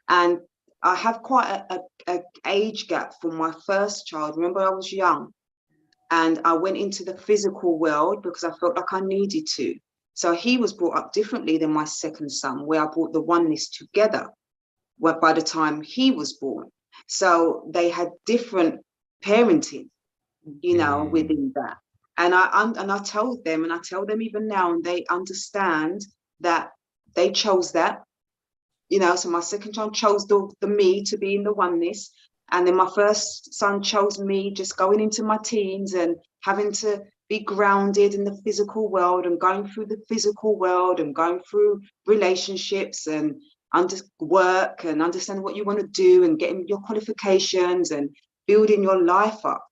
And I have quite a age gap from my first child. Remember, I was young and I went into the physical world because I felt like I needed to. So he was brought up differently than my second son, where I brought the oneness together, where by the time he was born. So they had different parenting, you know, within that. And I told them, and I tell them even now, and they understand that they chose that. You know, so my second child chose the me to be in the oneness. And then my first son chose me just going into my teens and having to be grounded in the physical world and going through the physical world and going through relationships and work and understanding what you want to do and getting your qualifications and building your life up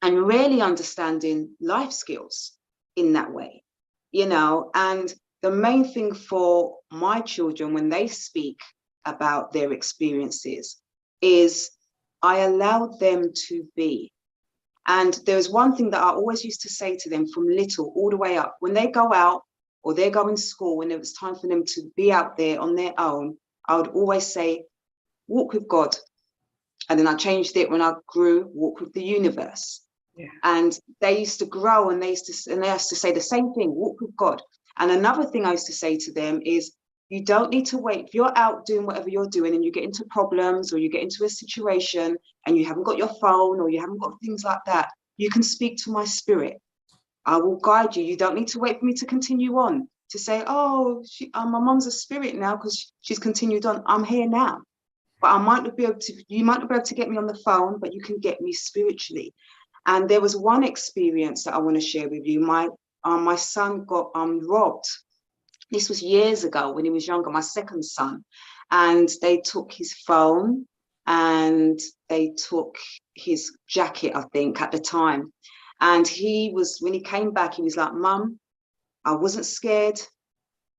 and really understanding life skills in that way, you know. And the main thing for my children when they speak about their experiences is I allowed them to be. And there's one thing that I always used to say to them from little all the way up, when they go out or they go in school, when it was time for them to be out there on their own, I would always say, walk with God. And then I changed it when I grew, walk with the universe. Yeah. And they used to grow and they used to say the same thing, walk with God. And another thing I used to say to them is, you don't need to wait. If you're out doing whatever you're doing and you get into problems or you get into a situation and you haven't got your phone or you haven't got things like that, you can speak to my spirit. I will guide you. You don't need to wait for me to continue on to say, oh, my mom's a spirit now because she's continued on. I'm here now. But I might not be able to, you might not be able to get me on the phone, but you can get me spiritually. And there was one experience that I want to share with you. My son got robbed. This was years ago when he was younger, my second son. And they took his phone and they took his jacket, I think, at the time. And when he came back, he was like, Mum, I wasn't scared.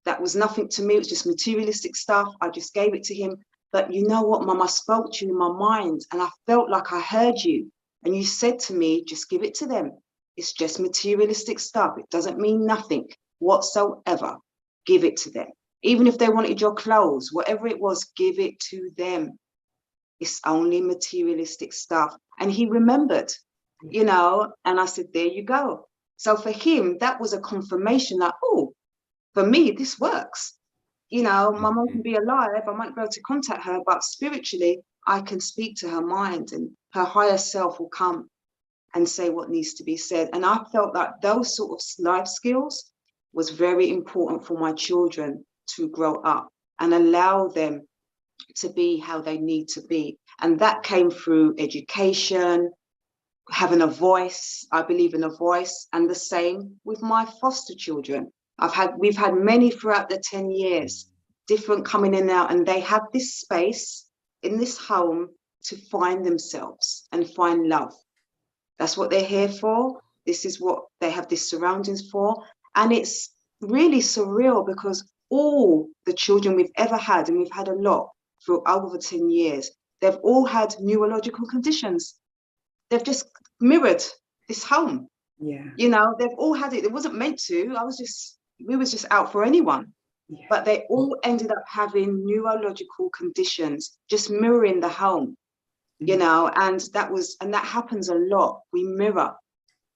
That was nothing to me. It was just materialistic stuff. I just gave it to him. But you know what, Mum, I spoke to you in my mind and I felt like I heard you. And you said to me, just give it to them. It's just materialistic stuff. It doesn't mean nothing whatsoever. Give it to them. Even if they wanted your clothes, whatever it was, give it to them. It's only materialistic stuff. And he remembered, you know, and I said, there you go. So for him, that was a confirmation that, oh, for me, this works. You know, my mom can be alive, I might be able to contact her, but spiritually, I can speak to her mind and her higher self will come and say what needs to be said. And I felt that those sort of life skills was very important for my children to grow up and allow them to be how they need to be. And that came through education, having a voice. I believe in a voice, and the same with my foster children. We've had many throughout the 10 years, different coming in and out, and they have this space in this home to find themselves and find love. That's what they're here for. This is what they have these surroundings for. And it's really surreal because all the children we've ever had, and we've had a lot for over 10 years, they've all had neurological conditions. They've just mirrored this home. Yeah. You know, they've all had it. It wasn't meant to. We was just out for anyone. Yeah. But they all ended up having neurological conditions, just mirroring the home, you know, and that happens a lot. We mirror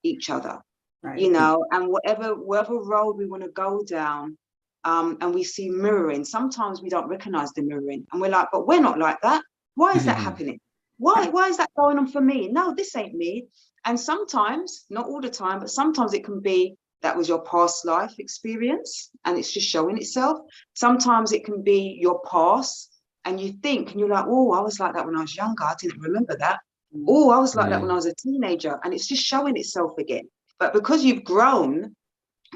each other, right. You know, and whatever road we want to go down, and we see mirroring, sometimes we don't recognize the mirroring and we're like, but we're not like that. Why is that happening? Why is that going on for me? No, this ain't me. And sometimes, not all the time, but sometimes it can be that was your past life experience, and it's just showing itself. Sometimes it can be your past, and you think, and you're like, oh, I was like that when I was younger. I didn't remember that. Oh, I was like that when I was a teenager, and it's just showing itself again. But because you've grown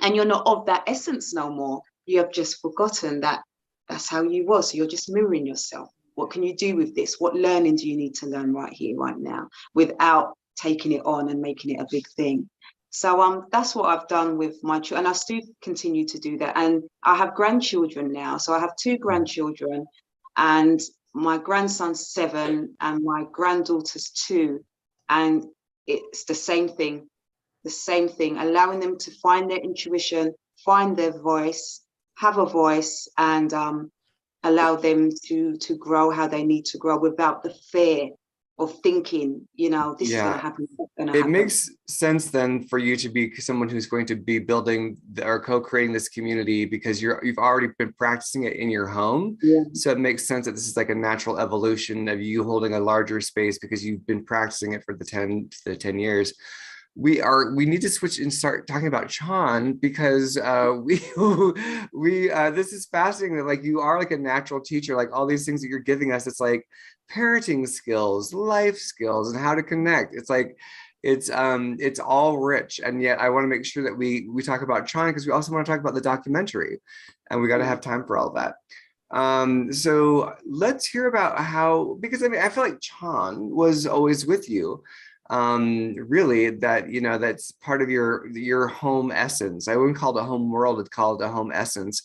and you're not of that essence no more, you have just forgotten that that's how you was. So you're just mirroring yourself. What can you do with this? What learning do you need to learn right here, right now, without taking it on and making it a big thing? So that's what I've done with my children, and I still continue to do that. And I have grandchildren now. So I have 2 grandchildren, and my grandson's 7 and my granddaughter's 2. And it's the same thing, allowing them to find their intuition, find their voice, have a voice, and allow them to grow how they need to grow without the fear of thinking, you know, this is going to happen. It makes sense then for you to be someone who's going to be building or co-creating this community, because you've already been practicing it in your home. So it makes sense that this is like a natural evolution of you holding a larger space because you've been practicing it for the 10 years. We need to switch and start talking about CHON, because this is fascinating that like you are like a natural teacher, like all these things that you're giving us. It's like parenting skills, life skills, and how to connect. It's like it's all rich, and yet I want to make sure that we talk about CHON, because we also want to talk about the documentary, and we got to have time for all of that. So let's hear about how, because I mean I feel like CHON was always with you. Really, that, you know, that's part of your home essence. I wouldn't call it a home world, I'd call it a home essence.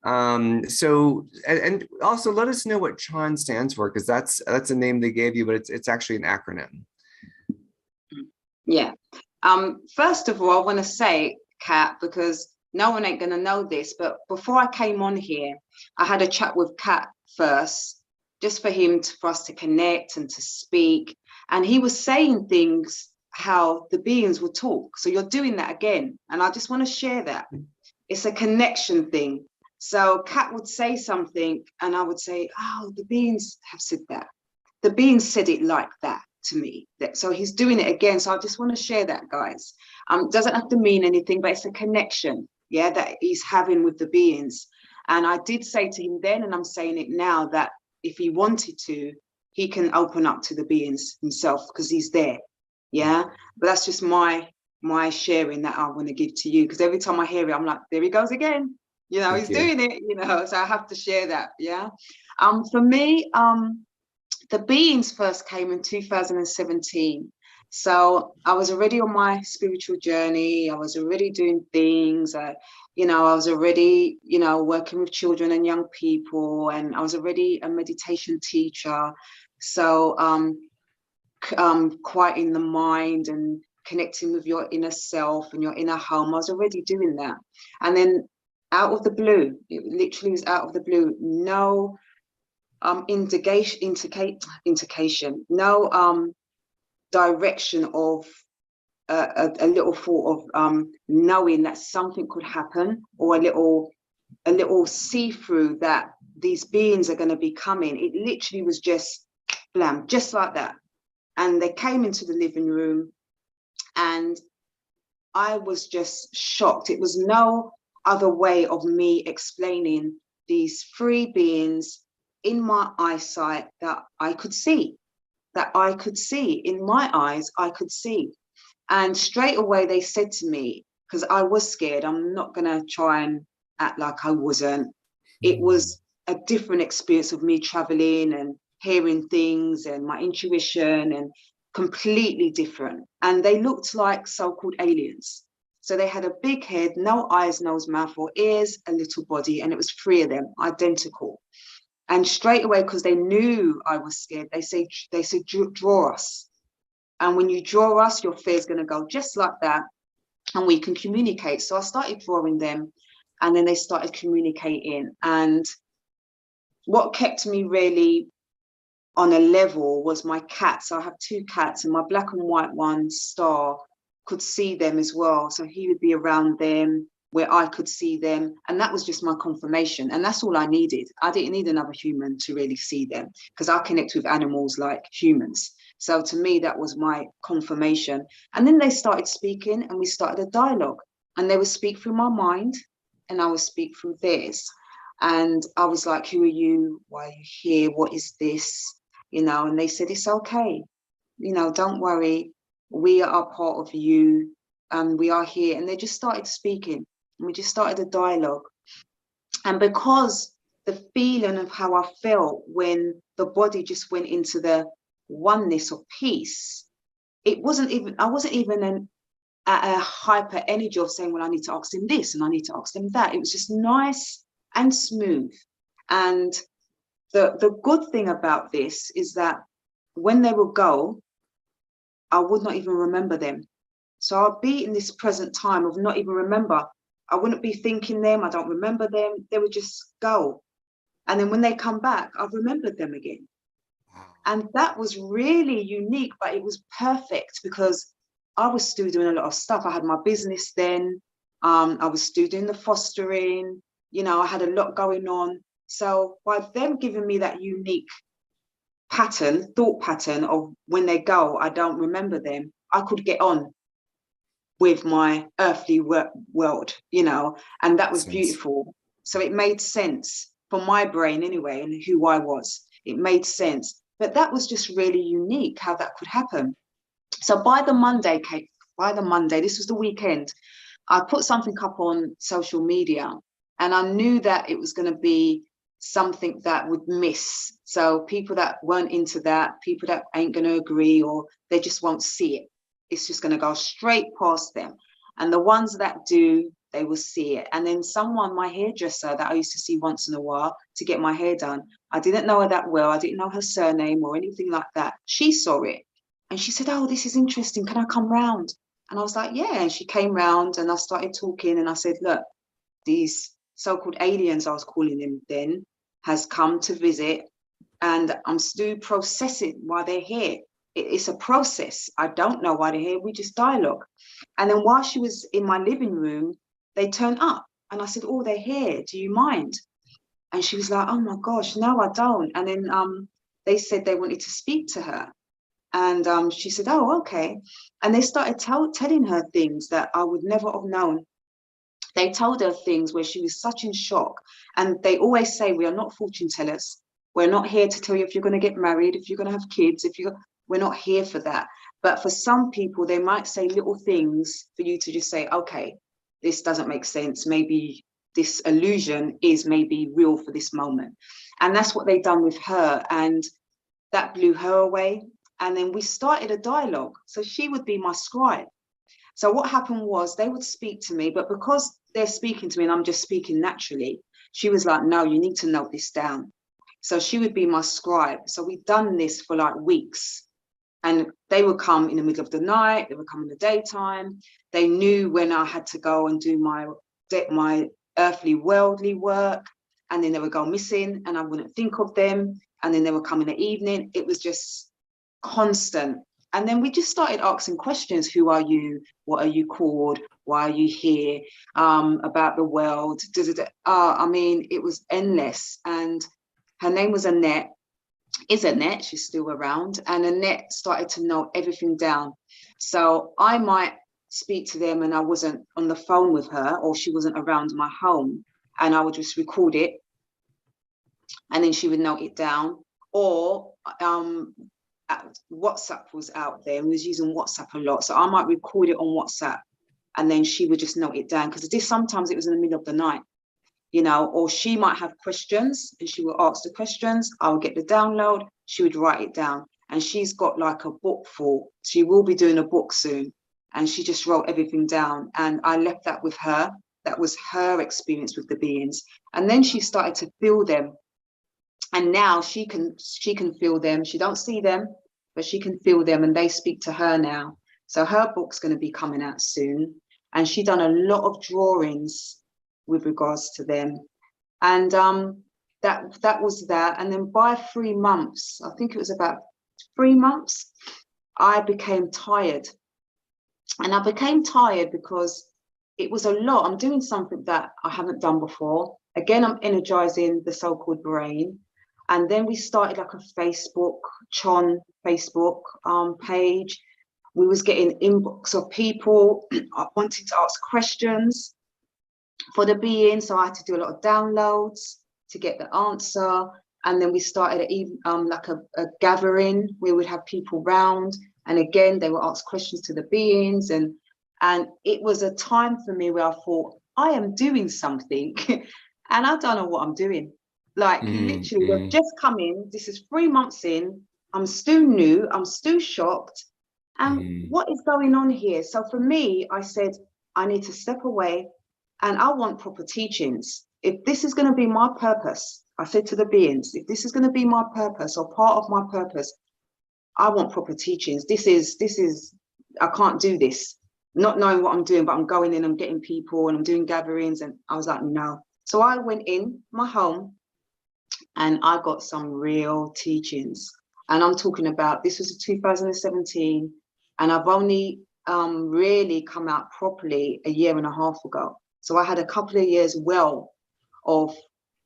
So and also let us know what CHON stands for, because that's a name they gave you, but it's actually an acronym. Yeah. First of all, I want to say, Kat, because no one ain't gonna know this, but before I came on here, I had a chat with Kat first, just for us to connect and to speak. And he was saying things, how the beings would talk. So you're doing that again. And I just want to share that. It's a connection thing. So Kat would say something and I would say, oh, the beings have said that. The beings said it like that to me. So he's doing it again. So I just want to share that, guys. Doesn't have to mean anything, but it's a connection, yeah, that he's having with the beings. And I did say to him then, and I'm saying it now, that if he wanted to, he can open up to the beings himself, because he's there. Yeah. But that's just my sharing that I want to give to you, because every time I hear it, I'm like, there he goes again. You know, he's doing it, you know, so I have to share that. Yeah. For me, the beings first came in 2017. So I was already on my spiritual journey. I was already doing things. You know, I was already, you know, working with children and young people, and I was already a meditation teacher. So quieting the mind and connecting with your inner self and your inner home, I was already doing that. And then out of the blue, it literally was out of the blue, no indication, no direction of a little thought of knowing that something could happen, or a little see-through that these beings are going to be coming. It literally was just blam, just like that. And they came into the living room and I was just shocked. It was no other way of me explaining these 3 beings in my eyesight that I could see, in my eyes, I could see. And straight away they said to me, because I was scared, I'm not going to try and act like I wasn't. It was a different experience of me traveling and hearing things and my intuition, and completely different. And they looked like so-called aliens. So they had a big head, no eyes, nose, mouth or ears, a little body, and it was 3 of them, identical. And straight away, because they knew I was scared, they said, draw us. And when you draw us, your fear is going to go just like that, and we can communicate. So I started drawing them, and then they started communicating. And what kept me really on a level was my cats. So I have 2 cats, and my black and white one, Star, could see them as well. So he would be around them where I could see them. And that was just my confirmation. And that's all I needed. I didn't need another human to really see them, because I connect with animals like humans. So to me, that was my confirmation. And then they started speaking and we started a dialogue. and they would speak through my mind, and I would speak through theirs. And I was like, who are you? Why are you here? What is this? You know, and they said, it's okay. You know, don't worry. We are part of you, and we are here. And they just started speaking, and we just started a dialogue. And because the feeling of how I felt when the body just went into the oneness of peace, I wasn't even at a hyper energy of saying, well, I need to ask them this and I need to ask them that. It was just nice and smooth. And the good thing about this is that when they would go, I would not even remember them. So I'll be in this present time of not even remember. I wouldn't be thinking them. I don't remember them. They would just go. And then when they come back, I've remembered them again. And that was really unique, but it was perfect because I was still doing a lot of stuff. I had my business then. I was still doing the fostering. You know, I had a lot going on. So by them giving me that unique thought pattern of when they go, I don't remember them, I could get on with my earthly world, you know, and that was beautiful. So it made sense for my brain anyway, and who I was. It made sense. But that was just really unique how that could happen. So by the Monday, this was the weekend, I put something up on social media, and I knew that it was going to be something that would miss. So people that weren't into that, people that ain't going to agree, or they just won't see it. It's just going to go straight past them. And the ones that do, they will see it. And then someone, my hairdresser that I used to see once in a while to get my hair done, I didn't know her that well. I didn't know her surname or anything like that. She saw it and she said, oh, this is interesting. Can I come round? And I was like, yeah. And she came round and I started talking and I said, look, these so-called aliens, I was calling them then, has come to visit, and I'm still processing why they're here. It's a process. I don't know why they're here. We just dialogue. And then while she was in my living room, they turned up and I said, oh, they're here. Do you mind? And she was like, oh my gosh, no, I don't. And then they said they wanted to speak to her. And she said, oh, okay. And they started telling her things that I would never have known. They told her things where she was such in shock. And they always say, we are not fortune tellers. We're not here to tell you if you're going to get married, if you're going to have kids, we're not here for that. But for some people, they might say little things for you to just say, okay, this doesn't make sense. Maybe this illusion is maybe real for this moment. And that's what they done with her. And that blew her away. And then we started a dialogue. So she would be my scribe. So what happened was they would speak to me, but because they're speaking to me and I'm just speaking naturally, she was like, no, you need to note this down. So she would be my scribe. So we'd done this for like weeks, and they would come in the middle of the night. They would come in the daytime. They knew when I had to go and do my earthly worldly work, and then they would go missing and I wouldn't think of them. And then they would come in the evening. It was just constant. And then we just started asking questions. Who are you? What are you called? Why are you here? About the world. I mean, it was endless. And her name was Annette. Is Annette, she's still around. And Annette started to note everything down. So I might speak to them and I wasn't on the phone with her, or she wasn't around my home, and I would just record it. And then she would note it down. Or WhatsApp was out there, and we was using WhatsApp a lot, so I might record it on WhatsApp and then she would just note it down, because sometimes it was in the middle of the night, you know. Or she might have questions and she would ask the questions, I would get the download, she would write it down. And she's got like a book she will be doing a book soon, and she just wrote everything down, and I left that with her. That was her experience with the beings. And then she started to feel them, and now she can feel them. She don't see them, but she can feel them, and they speak to her now. So her book's going to be coming out soon, and she done a lot of drawings with regards to them. And that was that. And then by 3 months, I think it was about 3 months, I became tired. And I became tired because it was a lot. I'm doing something that I haven't done before. Again, I'm energizing the so-called brain. And then we started like a Facebook, CHON Facebook page. We was getting inbox of people wanting to ask questions for the being. So I had to do a lot of downloads to get the answer. And then we started like a gathering where we'd have people round. And again, they would ask questions to the beings. And it was a time for me where I thought, I am doing something and I don't know what I'm doing. Like literally, we've just come in. This is 3 months in. I'm still new. I'm still shocked. And what is going on here? So for me, I said, I need to step away and I want proper teachings. If this is going to be my purpose, I said to the beings, if this is going to be my purpose or part of my purpose, I want proper teachings. This is, I can't do this. Not knowing what I'm doing, but I'm going in, I'm getting people and I'm doing gatherings. And I was like, no. So I went in my home and I got some real teachings. And I'm talking about, this was 2017. And I've only really come out properly a year and a half ago. So I had a couple of years well of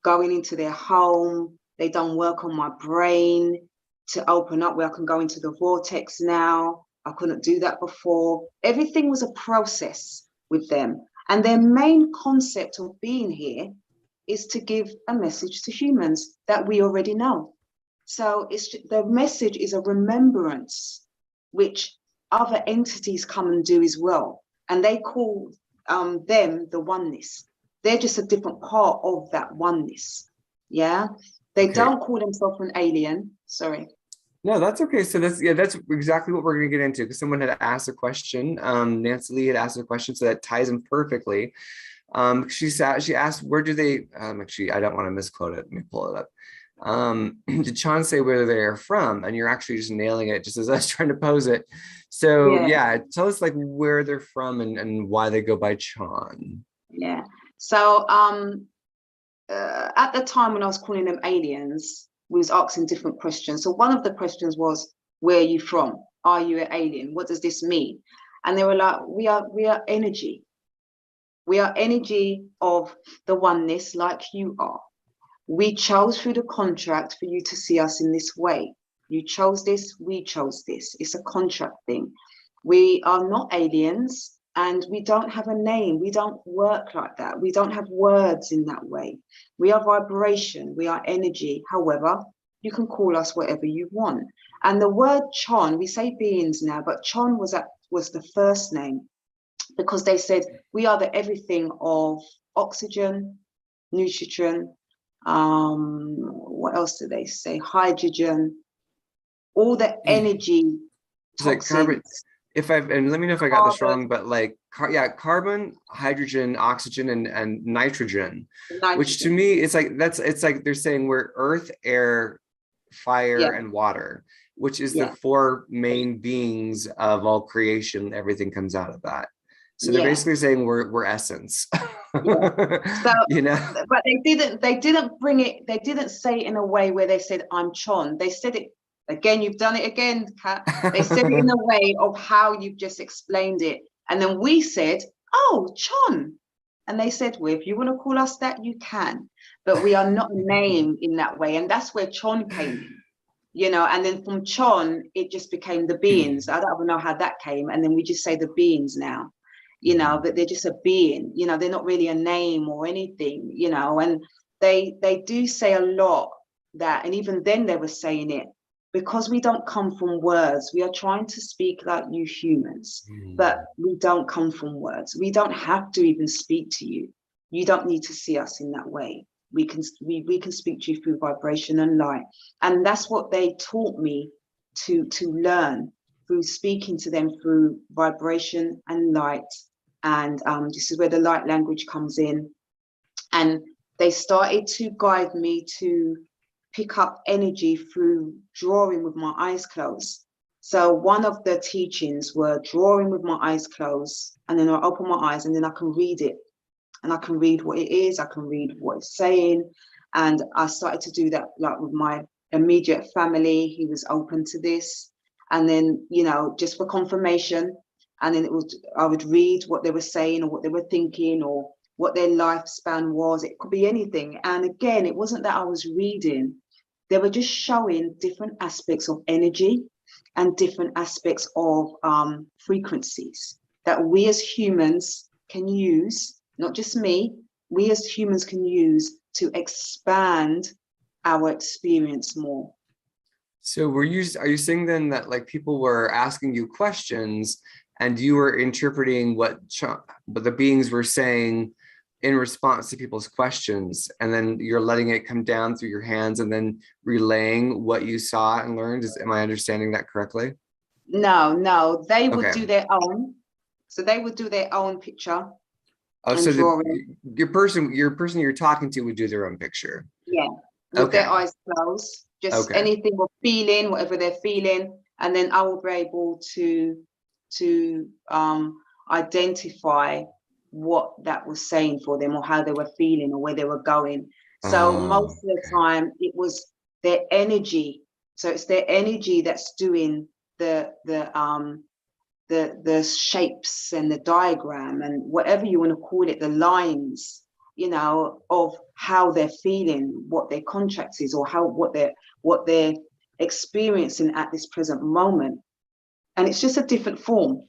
going into their home. They done work on my brain to open up where I can go into the vortex now. I couldn't do that before. Everything was a process with them. And their main concept of being here is to give a message to humans that we already know. So the message is a remembrance, which other entities come and do as well. And they call them the oneness. They're just a different part of that oneness. Yeah. They don't call themselves an alien. Sorry. No, that's okay. So that's exactly what we're going to get into, because someone had asked a question. Nancy Lee had asked a question, so that ties in perfectly. She asked, where do they, actually, I don't want to misquote it. Let me pull it up. Did CHON say where they're from? And you're actually just nailing it, just as I was trying to pose it. So yeah, tell us like where they're from and why they go by CHON. Yeah. So at the time when I was calling them aliens, we was asking different questions. So one of the questions was, where are you from? Are you an alien? What does this mean? And they were like, we are energy. We are energy of the oneness, like you are. We chose through the contract for you to see us in this way. You chose this, we chose this. It's a contract thing. We are not aliens and we don't have a name. We don't work like that. We don't have words in that way. We are vibration, we are energy. However, you can call us whatever you want. And the word CHON, we say beings now, but CHON was the first name, because they said we are the everything of oxygen, nitrogen, what else did they say? Hydrogen, all the energy. It's like carbon. And let me know if I got this wrong, but like, carbon, hydrogen, oxygen, and nitrogen, which to me, it's like they're saying we're earth, air, fire, and water, which is the four main beings of all creation. Everything comes out of that. So they're basically saying we're essence. So, you know, but they didn't bring it. They didn't say it in a way where they said I'm CHON. They said it again. You've done it again, Kat. They said it in a way of how you've just explained it, and then we said, "Oh, CHON," and they said, "Well, if you want to call us that, you can, but we are not a name in that way." And that's where CHON came in, you know. And then from CHON, it just became the beings. I don't even know how that came, and then we just say the beings now. You know, but they're just a being, you know, they're not really a name or anything, you know. And they do say a lot that, and even then they were saying it, because we don't come from words. We are trying to speak like you humans, but we don't come from words. We don't have to even speak to you. You don't need to see us in that way. We can speak to you through vibration and light. And that's what they taught me to learn, through speaking to them through vibration and light. And this is where the light language comes in. And they started to guide me to pick up energy through drawing with my eyes closed. So one of the teachings were drawing with my eyes closed, and then I open my eyes and then I can read it. And I can read what it is, I can read what it's saying. And I started to do that like with my immediate family. He was open to this. And then, you know, just for confirmation, and then I would read what they were saying or what they were thinking or what their lifespan was. It could be anything. And again, it wasn't that I was reading. They were just showing different aspects of energy. and different aspects of frequencies that we as humans can use, not just me, we as humans can use to expand our experience more. So are you saying then that like people were asking you questions and you were interpreting what the beings were saying in response to people's questions, and then you're letting it come down through your hands and then relaying what you saw and learned? Am I understanding that correctly? No, they would Okay. do their own. So they would do their own picture Oh, and so drawing. your person you're talking to would do their own picture. Yeah, with Okay. their eyes closed, just Okay. anything or feeling, whatever they're feeling, and then I will be able to identify what that was saying for them, or how they were feeling, or where they were going. So Oh, most of the time it was their energy. So it's their energy that's doing the shapes and the diagram and whatever you want to call it, the lines, you know, of how they're feeling, what their contract is, or what they're experiencing at this present moment. And it's just a different form.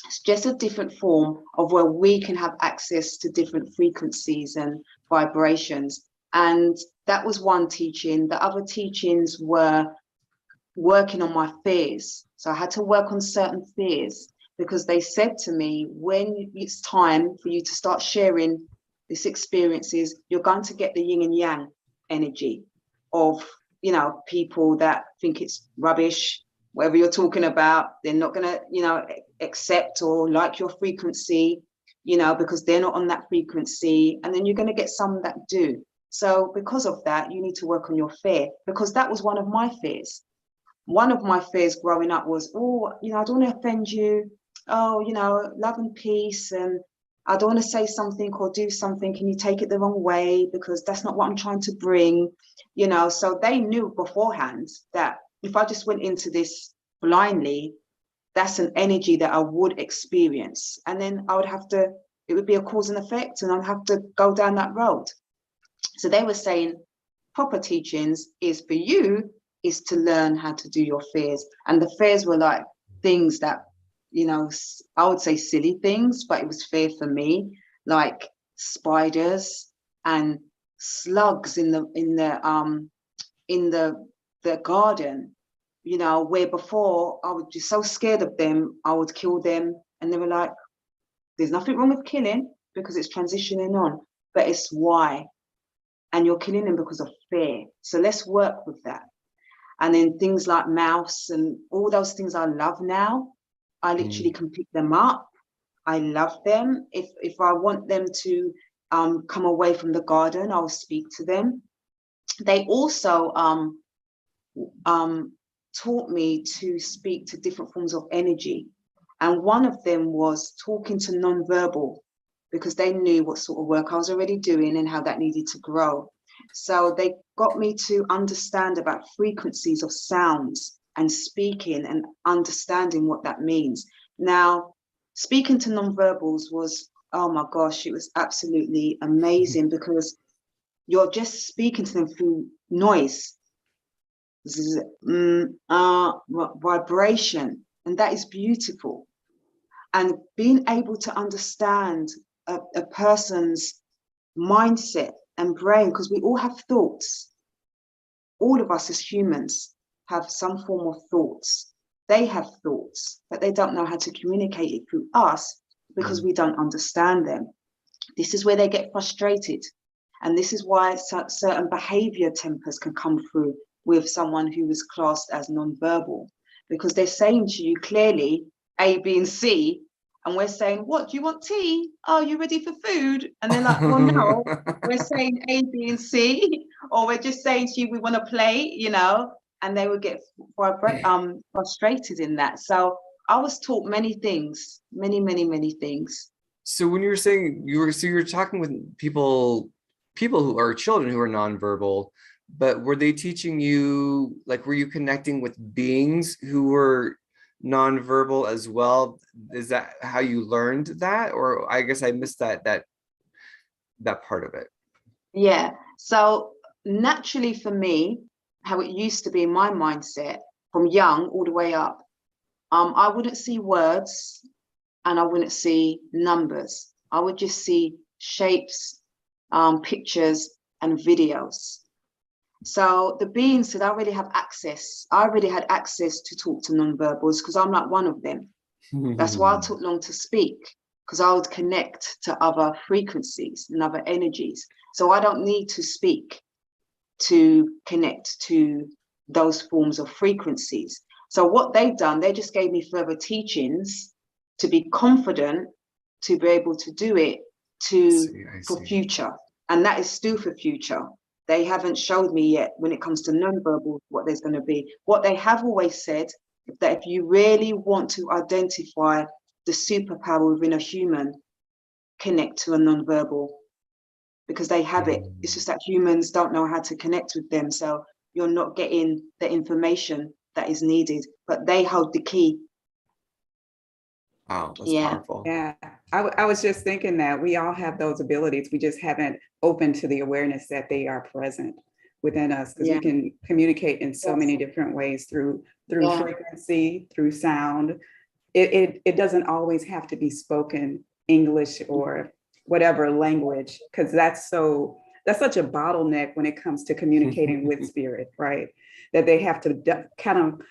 It's just a different form of where we can have access to different frequencies and vibrations. And that was one teaching. The other teachings were working on my fears. So I had to work on certain fears, because they said to me, when it's time for you to start sharing these experiences, you're going to get the yin and yang energy of, you know, people that think it's rubbish, whatever you're talking about. They're not going to, you know, accept or like your frequency, you know, because they're not on that frequency. And then you're going to get some that do. So because of that, you need to work on your fear, because that was one of my fears. One of my fears growing up was, oh, you know, I don't want to offend you. Oh, you know, love and peace. And I don't want to say something or do something. Can you take it the wrong way? Because that's not what I'm trying to bring, you know. So they knew beforehand that if I just went into this blindly, that's an energy that I would experience. And then I would have to, it would be a cause and effect, and I'd have to go down that road. So they were saying proper teachings is for you is to learn how to do your fears. And the fears were like things that, you know, I would say silly things, but it was fear for me, like spiders and slugs in the garden, you know, where before I would be so scared of them, I would kill them. And they were like, there's nothing wrong with killing because it's transitioning on, but it's why. And you're killing them because of fear. So let's work with that. And then things like mouse and all those things I love now, I literally can pick them up. I love them. If I want them to come away from the garden, I'll speak to them. They also taught me to speak to different forms of energy. And one of them was talking to non-verbal, because they knew what sort of work I was already doing and how that needed to grow. So they got me to understand about frequencies of sounds and speaking and understanding what that means. Now, speaking to non-verbals was, oh my gosh, it was absolutely amazing, because you're just speaking to them through noise, vibration, and that is beautiful. And being able to understand a person's mindset and brain, because we all have thoughts. All of us as humans have some form of thoughts. They have thoughts, but they don't know how to communicate it through us because we don't understand them. This is where they get frustrated. And this is why certain behavior tempers can come through with someone who is classed as non-verbal, because they're saying to you clearly A, B, and C, and we're saying, what, do you want tea? Oh, you ready for food? And they're like, well, no, we're saying A, B, and C, or we're just saying to you, we want to play, you know, and they would get frustrated in that. So I was taught many things, many things. So when you were saying you're talking with people who are children who are nonverbal, but were they teaching you, like, were you connecting with beings who were nonverbal as well? Is that how you learned that? Or I guess I missed that part of it. Yeah. So naturally for me, how it used to be in my mindset from young all the way up, I wouldn't see words and I wouldn't see numbers. I would just see shapes, pictures, and videos. So the beings said I already have access. I already had access to talk to nonverbals because I'm like one of them. That's why I took long to speak, because I would connect to other frequencies and other energies. So I don't need to speak to connect to those forms of frequencies. So what they've done, they just gave me further teachings to be confident, to be able to do it for future. And that is still for future. They haven't showed me yet when it comes to nonverbal what there's going to be. What they have always said, that if you really want to identify the superpower within a human, connect to a nonverbal, because they have it. It's just that humans don't know how to connect with them. So you're not getting the information that is needed, but they hold the key. Wow, that's powerful. Yeah, I was just thinking that we all have those abilities. We just haven't opened to the awareness that they are present within us, because we can communicate in so many different ways through frequency, through sound. It doesn't always have to be spoken English or whatever language, because that's such a bottleneck when it comes to communicating with spirit, right? That they have to kind of,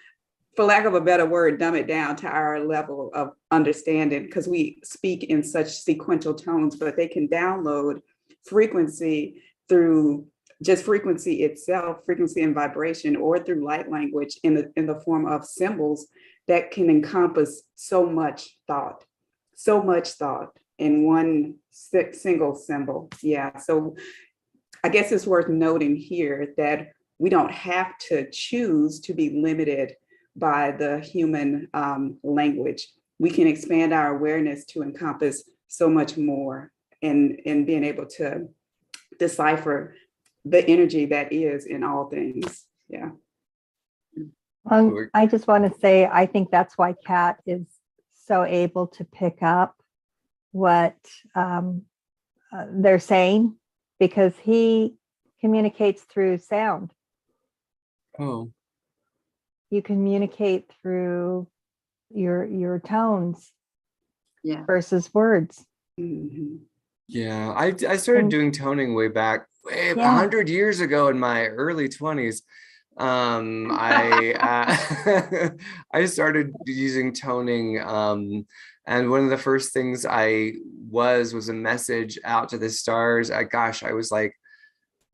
for lack of a better word, dumb it down to our level of understanding, because we speak in such sequential tones, but they can download frequency through just frequency itself, frequency and vibration, or through light language in the form of symbols that can encompass so much thought in one single symbol. Yeah, so I guess it's worth noting here that we don't have to choose to be limited by the human language. We can expand our awareness to encompass so much more, in being able to decipher the energy that is in all things. Yeah. I just want to say, I think that's why Kat is so able to pick up what they're saying, because he communicates through sound. Oh. You communicate through your tones versus words. Mm-hmm. Yeah, I started doing toning way back 100 years ago in my early 20s. I started using toning, and one of the first things I was a message out to the stars. I was like,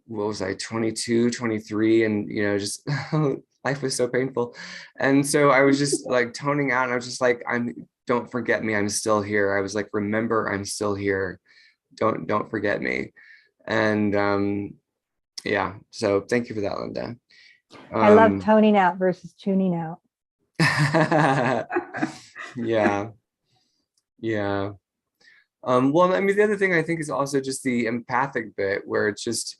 what was I, 22, 23, and just life was so painful. And so I was just like toning out, and I was just like, don't forget me, I'm still here. I was like, remember, I'm still here. Don't forget me. And yeah, so thank you for that, Linda. I love toning out versus tuning out. Yeah. Well, I mean, the other thing I think is also just the empathic bit, where it's just,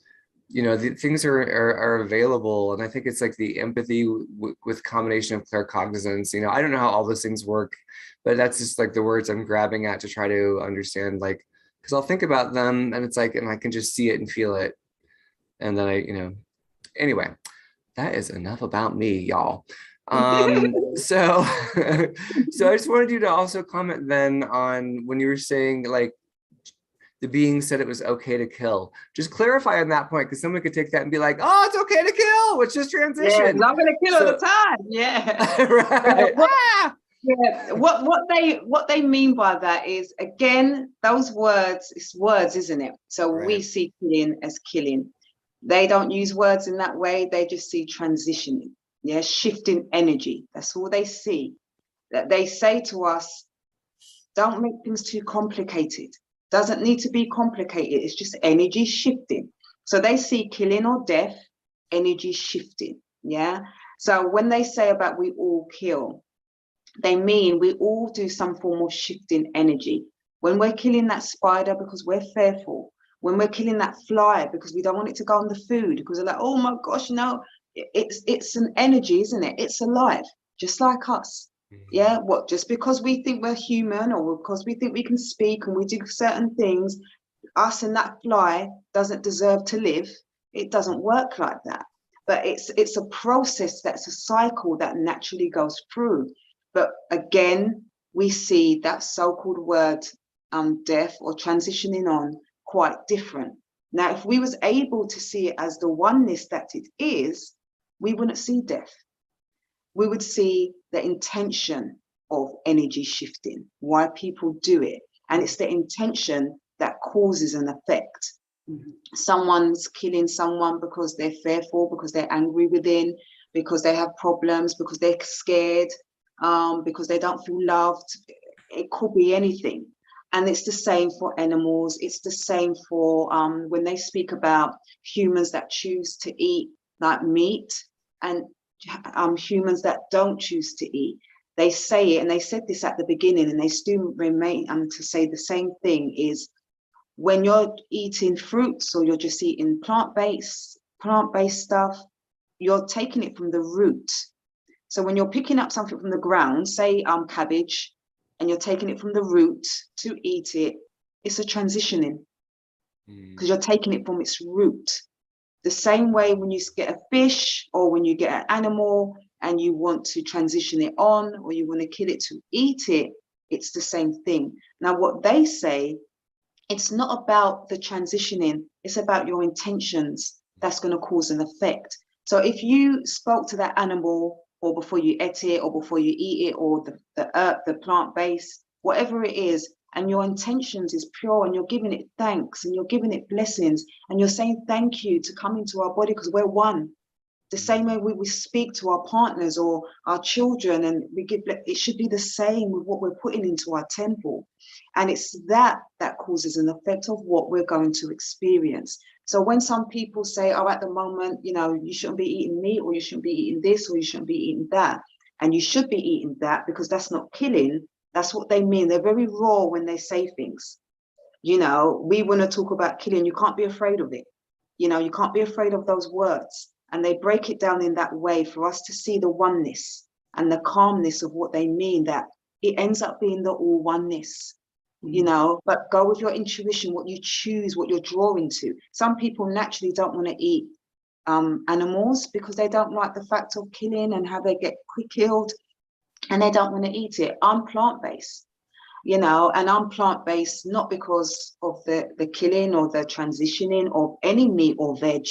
the things are available. And I think it's like the empathy with combination of claircognizance. I don't know how all those things work, but that's just like the words I'm grabbing at to try to understand, like, because I'll think about them and it's like, and I can just see it and feel it. And then anyway, that is enough about me, y'all. So I just wanted you to also comment then on when you were saying, like, the being said it was okay to kill. Just clarify on that point, because someone could take that and be like, oh, it's okay to kill, it's just transition. Yeah, I'm gonna kill all the time. Yeah. Right. Yeah, what they mean by that is, again, those words, it's words, isn't it? So we see killing as killing. They don't use words in that way. They just see transitioning, shifting energy. That's all they see. That they say to us, don't make things too complicated. Doesn't need to be complicated. It's just energy shifting. So they see killing or death, energy shifting. Yeah. So when they say about we all kill, they mean we all do some form of shifting energy. When we're killing that spider because we're fearful, when we're killing that fly because we don't want it to go on the food, because we're like, oh my gosh, it's an energy, isn't it? It's alive, just like us. Yeah, what, just because we think we're human, or because we think we can speak and we do certain things, us and that fly doesn't deserve to live. It doesn't work like that. but it's a process, that's a cycle that naturally goes through. But again, we see that so-called word death or transitioning on quite different. Now, if we was able to see it as the oneness that it is, we wouldn't see death. We would see the intention of energy shifting, why people do it. And it's the intention that causes an effect. Mhm. Someone's killing someone because they're fearful, because they're angry within, because they have problems, because they're scared, because they don't feel loved. It could be anything. And it's the same for animals. It's the same for when they speak about humans that choose to eat like meat and humans that don't choose to eat. They say it, and they said this at the beginning, and they still remain to say the same thing, is when you're eating fruits or you're just eating plant-based stuff, you're taking it from the root. So when you're picking up something from the ground, say cabbage, and you're taking it from the root to eat it, it's a transitioning because you're taking it from its root. The same way when you get a fish or when you get an animal and you want to transition it on or you want to kill it to eat it, it's the same thing. Now, what they say, it's not about the transitioning, it's about your intentions that's going to cause an effect. So if you spoke to that animal, or before you ate it, or before you eat it, or the plant-based, whatever it is, and your intentions is pure, and you're giving it thanks, and you're giving it blessings, and you're saying thank you to come into our body because we're one. The same way we speak to our partners or our children, and we give, it should be the same with what we're putting into our temple. And it's that causes an effect of what we're going to experience. So when some people say, oh, at the moment, you know, you shouldn't be eating meat, or you shouldn't be eating this, or you shouldn't be eating that, and you should be eating that because that's not killing, that's what they mean. They're very raw when they say things. You know, we want to talk about killing. You can't be afraid of it. You know, you can't be afraid of those words. And they break it down in that way for us to see the oneness and the calmness of what they mean, that it ends up being the all oneness. You know, but go with your intuition, what you choose, what you're drawing to. Some people naturally don't want to eat animals because they don't like the fact of killing and how they get killed, and they don't want to eat it. I'm plant-based, you know, and I'm plant-based not because of the killing or the transitioning of any meat or veg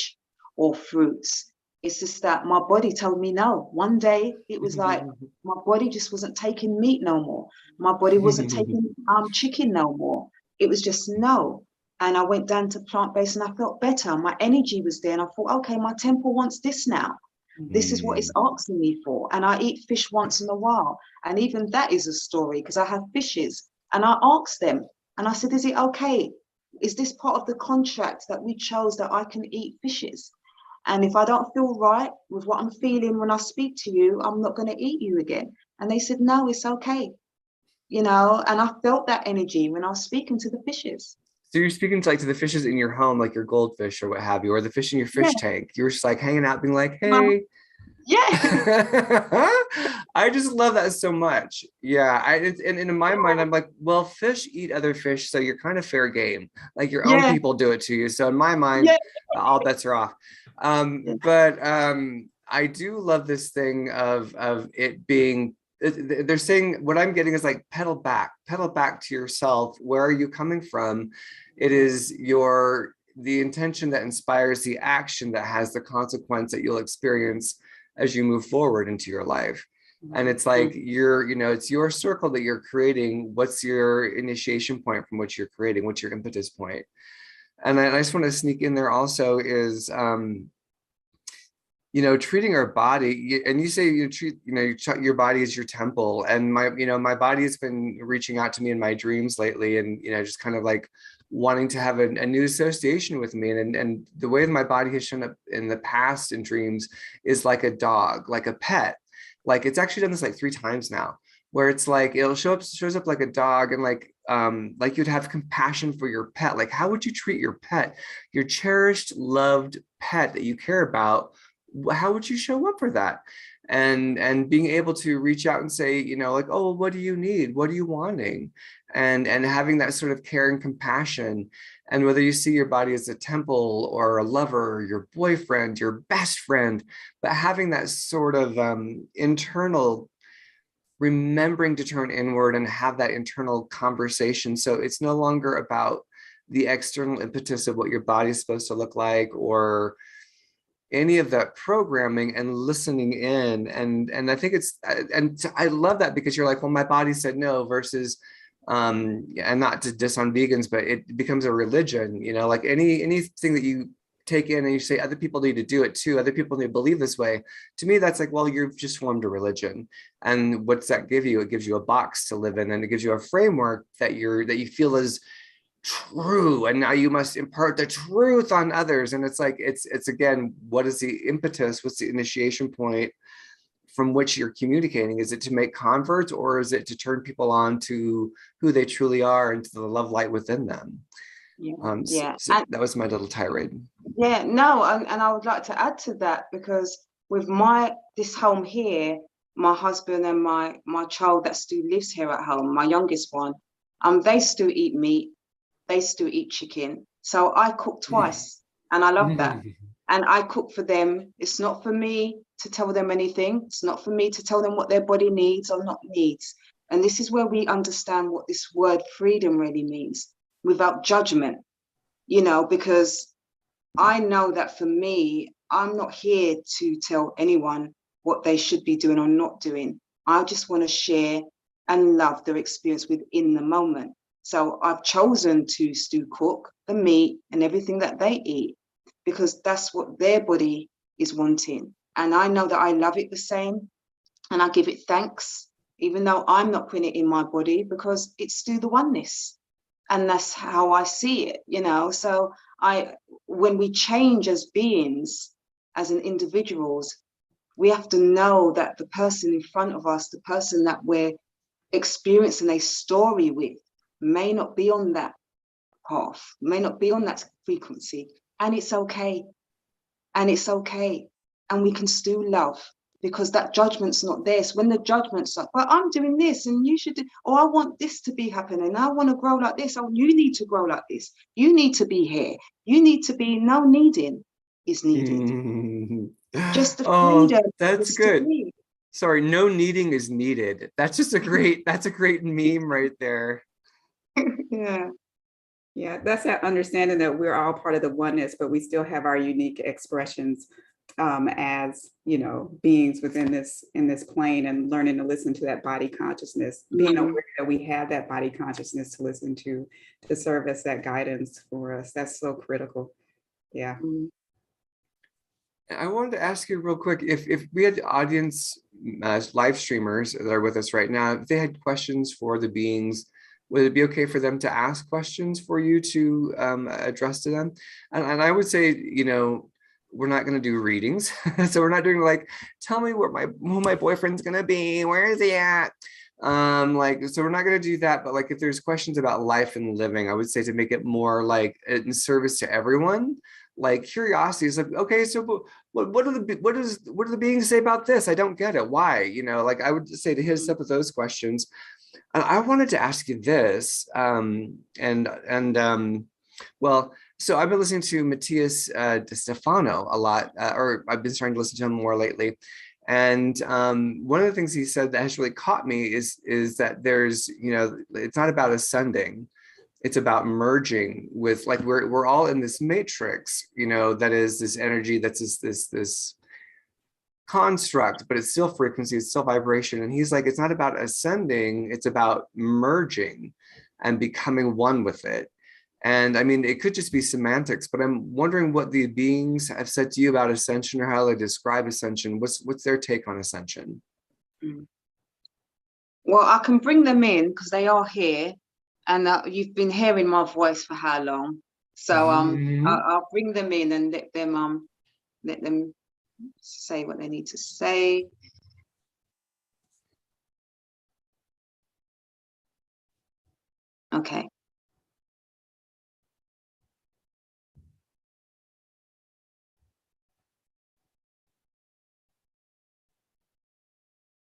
or fruits. It's just that my body told me no. One day it was like my body just wasn't taking meat no more. My body wasn't taking chicken no more. It was just no. And I went down to plant-based and I felt better. My energy was there and I thought, okay, my temple wants this now. This is what it's asking me for. And I eat fish once in a while. And even that is a story because I have fishes. And I asked them and I said, is it okay? Is this part of the contract that we chose that I can eat fishes? And if I don't feel right with what I'm feeling when I speak to you, I'm not going to eat you again. And they said, no, it's okay. You know, and I felt that energy when I was speaking to the fishes. So you're speaking to the fishes in your home, like your goldfish or what have you, or the fish in your fish tank. You're just like hanging out, being like, hey. Yeah. I just love that so much. Yeah. And in my mind, I'm like, well, fish eat other fish, so you're kind of fair game. Like your own people do it to you. So in my mind, all bets are off. But I do love this thing of it being, they're saying what I'm getting is like pedal back to yourself. Where are you coming from? It is the intention that inspires the action that has the consequence that you'll experience as you move forward into your life. And it's like it's your circle that you're creating. What's your initiation point from what you're creating? What's your impetus point? And I just want to sneak in there also is treating our body, and you say you treat, your body as your temple. And my body has been reaching out to me in my dreams lately, and just kind of like wanting to have a new association with me. And the way my body has shown up in the past in dreams is like a dog, like a pet. Like it's actually done this like 3 times now, where it's like it'll shows up like a dog, and like you'd have compassion for your pet. Like, how would you treat your pet, your cherished, loved pet that you care about? How would you show up for that? And being able to reach out and say, like, oh, what do you need? What are you wanting? and having that sort of care and compassion. And whether you see your body as a temple or a lover, your boyfriend, your best friend, but having that sort of internal remembering to turn inward and have that internal conversation. So it's no longer about the external impetus of what your body is supposed to look like or any of that programming, and listening in. And I think it's, and I love that, because you're like, well, my body said no, versus and not to diss on vegans, but it becomes a religion, you know, like anything that you take in and you say other people need to do it too, other people need to believe this way. To me, that's like, well, you've just formed a religion. And what's that give you? It gives you a box to live in, and it gives you a framework that you feel is true, and now you must impart the truth on others. And it's like, it's again, what is the impetus? What's the initiation point from which you're communicating? Is it to make converts, or is it to turn people on to who they truly are and to the love light within them? So that was my little tirade. Yeah, no, and I would like to add to that, because with this home here, my husband and my child that still lives here at home, my youngest one, they still eat meat, they still eat chicken. So I cook twice, and I love that. And I cook for them. It's not for me to tell them anything. It's not for me to tell them what their body needs or not needs. And this is where we understand what this word freedom really means, without judgment, you know, because I know that for me, I'm not here to tell anyone what they should be doing or not doing. I just want to share and love their experience within the moment. So I've chosen to still cook the meat and everything that they eat, because that's what their body is wanting. And I know that I love it the same, and I give it thanks, even though I'm not putting it in my body, because it's still the oneness. And that's how I see it, you know. So when we change as beings, as an individuals, we have to know that the person in front of us, the person that we're experiencing a story with, may not be on that path, may not be on that frequency. And it's okay. And it's okay. And we can still love, because that judgment's not there. So when the judgment's like, well, I'm doing this and you should do, or I want this to be happening, I want to grow like this, oh, you need to grow like this, you need to be here, you need to be, no needing is needed. Just the freedom. That's good. Sorry, no needing is needed. That's just that's a great meme right there. Yeah, that's that understanding that we're all part of the oneness, but we still have our unique expressions as, you know, beings within this plane, and learning to listen to that body consciousness, being aware that we have that body consciousness to listen to serve as that guidance for us. That's so critical. Yeah. I wanted to ask you real quick, if we had audience live streamers that are with us right now, if they had questions for the beings, would it be okay for them to ask questions for you to address to them? And I would say, you know, we're not going to do readings. So we're not doing like, tell me who my boyfriend's going to be, where is he at? So we're not going to do that. But like, if there's questions about life and living, I would say to make it more like in service to everyone. Like curiosity is like, okay, so what do the beings say about this? I don't get it. Why? You know, like I would say to hit us up with those questions. I wanted to ask you this, well, so I've been listening to Matthias De Stefano a lot, or I've been starting to listen to him more lately. And one of the things he said that has really caught me is that there's, you know, it's not about ascending. It's about merging with, like, we're all in this matrix, you know, that is this energy, that's this construct, but it's still frequency, it's still vibration. And he's like, it's not about ascending, it's about merging and becoming one with it. And I mean, it could just be semantics, but I'm wondering what the beings have said to you about ascension, or how they describe ascension. What's their take on ascension? Well, I can bring them in because they are here, and you've been hearing my voice for how long? So I'll bring them in and let them say what they need to say. Okay.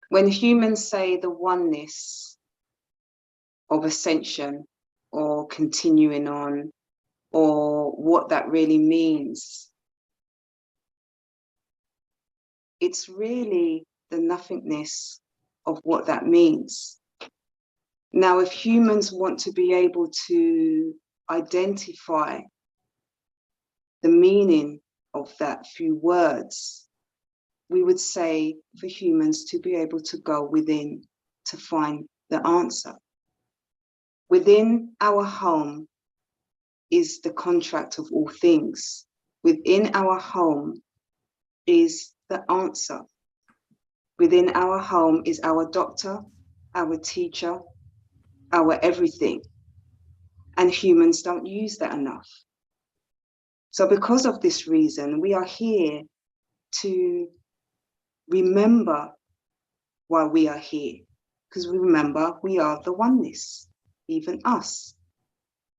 When humans say the oneness, of ascension or continuing on, or what that really means. It's really the nothingness of what that means. Now, if humans want to be able to identify the meaning of that few words, we would say for humans to be able to go within to find the answer. Within our home is the contract of all things. Within our home is the answer. Within our home is our doctor, our teacher, our everything. And humans don't use that enough. So because of this reason, we are here to remember why we are here. Because we remember we are the oneness, even us.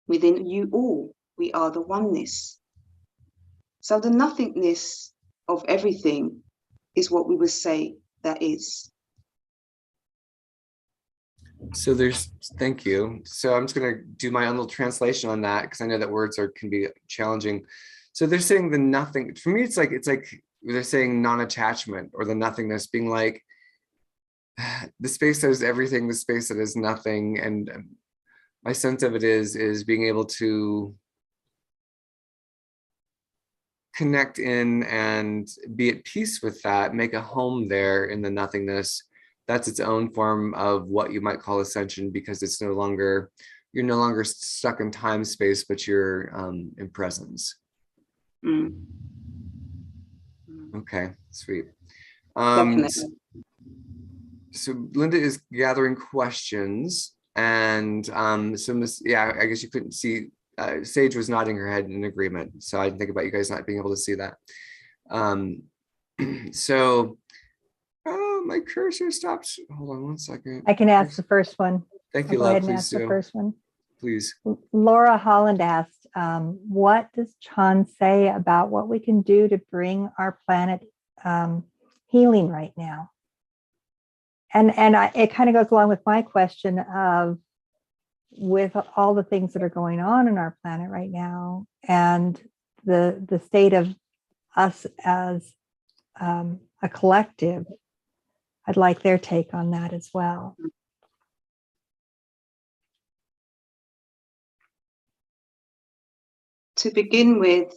Within you all, we are the oneness. So the nothingness of everything is what we would say that is. So thank you. So I'm just going to do my own little translation on that, because I know that words can be challenging. So they're saying the nothing. For me, it's like they're saying non-attachment, or the nothingness being like the space that is everything, the space that is nothing. And my sense of it is being able to connect in and be at peace with that, make a home there in the nothingness. That's its own form of what you might call ascension, because it's you're no longer stuck in time space, but you're in presence. Mm. Okay, sweet. Definitely. So Linda is gathering questions, and yeah, I guess you couldn't see. Sage was nodding her head in agreement, so I didn't think about you guys not being able to see that. So, oh, my cursor stopped. Hold on one second. I can ask the first one. Thank you, Go love. ahead and Please ask the do. first one. Please. Laura Holland asked, what does CHON say about what we can do to bring our planet healing right now? And it kind of goes along with my question of, with all the things that are going on in our planet right now, and the state of us as a collective, I'd like their take on that as well. To begin with,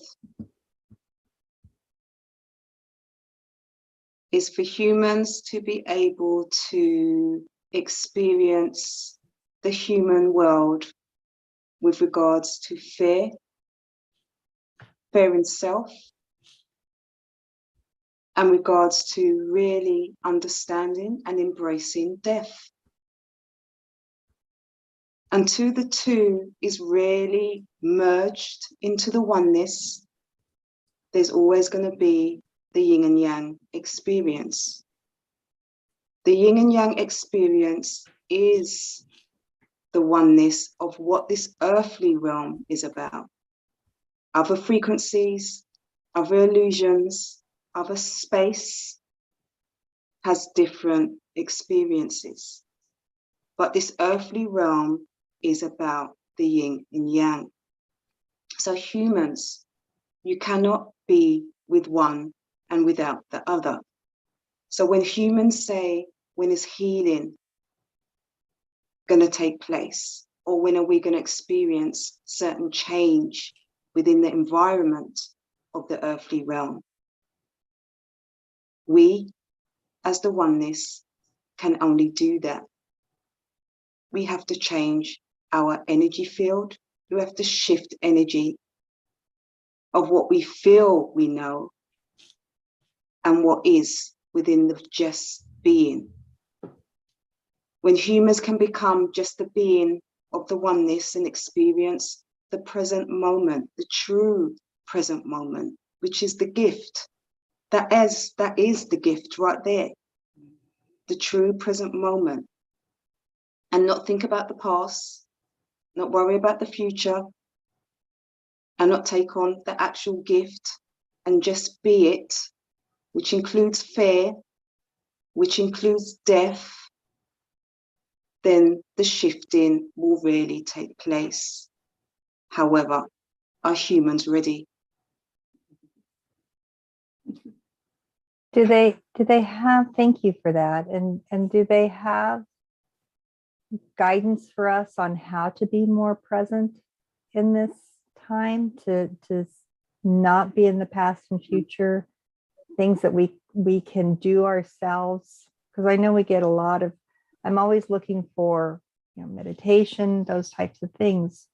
is for humans to be able to experience the human world with regards to fear in self, and regards to really understanding and embracing death. Until the two is really merged into the oneness, there's always going to be the yin and yang experience. The yin and yang experience is the oneness of what this earthly realm is about. Other frequencies, other illusions, other space has different experiences. But this earthly realm is about the yin and yang. So humans, you cannot be with one and without the other. So when humans say, when is healing going to take place? Or when are we going to experience certain change within the environment of the earthly realm? We, as the oneness, can only do that. We have to change our energy field. We have to shift energy of what we feel we know and what is within the just being. When humans can become just the being of the oneness and experience the present moment, the true present moment, which is the gift. That is the gift right there. The true present moment. And not think about the past, not worry about the future, and not take on the actual gift, and just be it, which includes fear, which includes death, then the shifting will really take place. However, are humans ready? Do they have, thank you for that. And do they have guidance for us on how to be more present in this time, to not be in the past and future, things that we can do ourselves? Because I know we get a lot of, I'm always looking for, meditation, those types of things.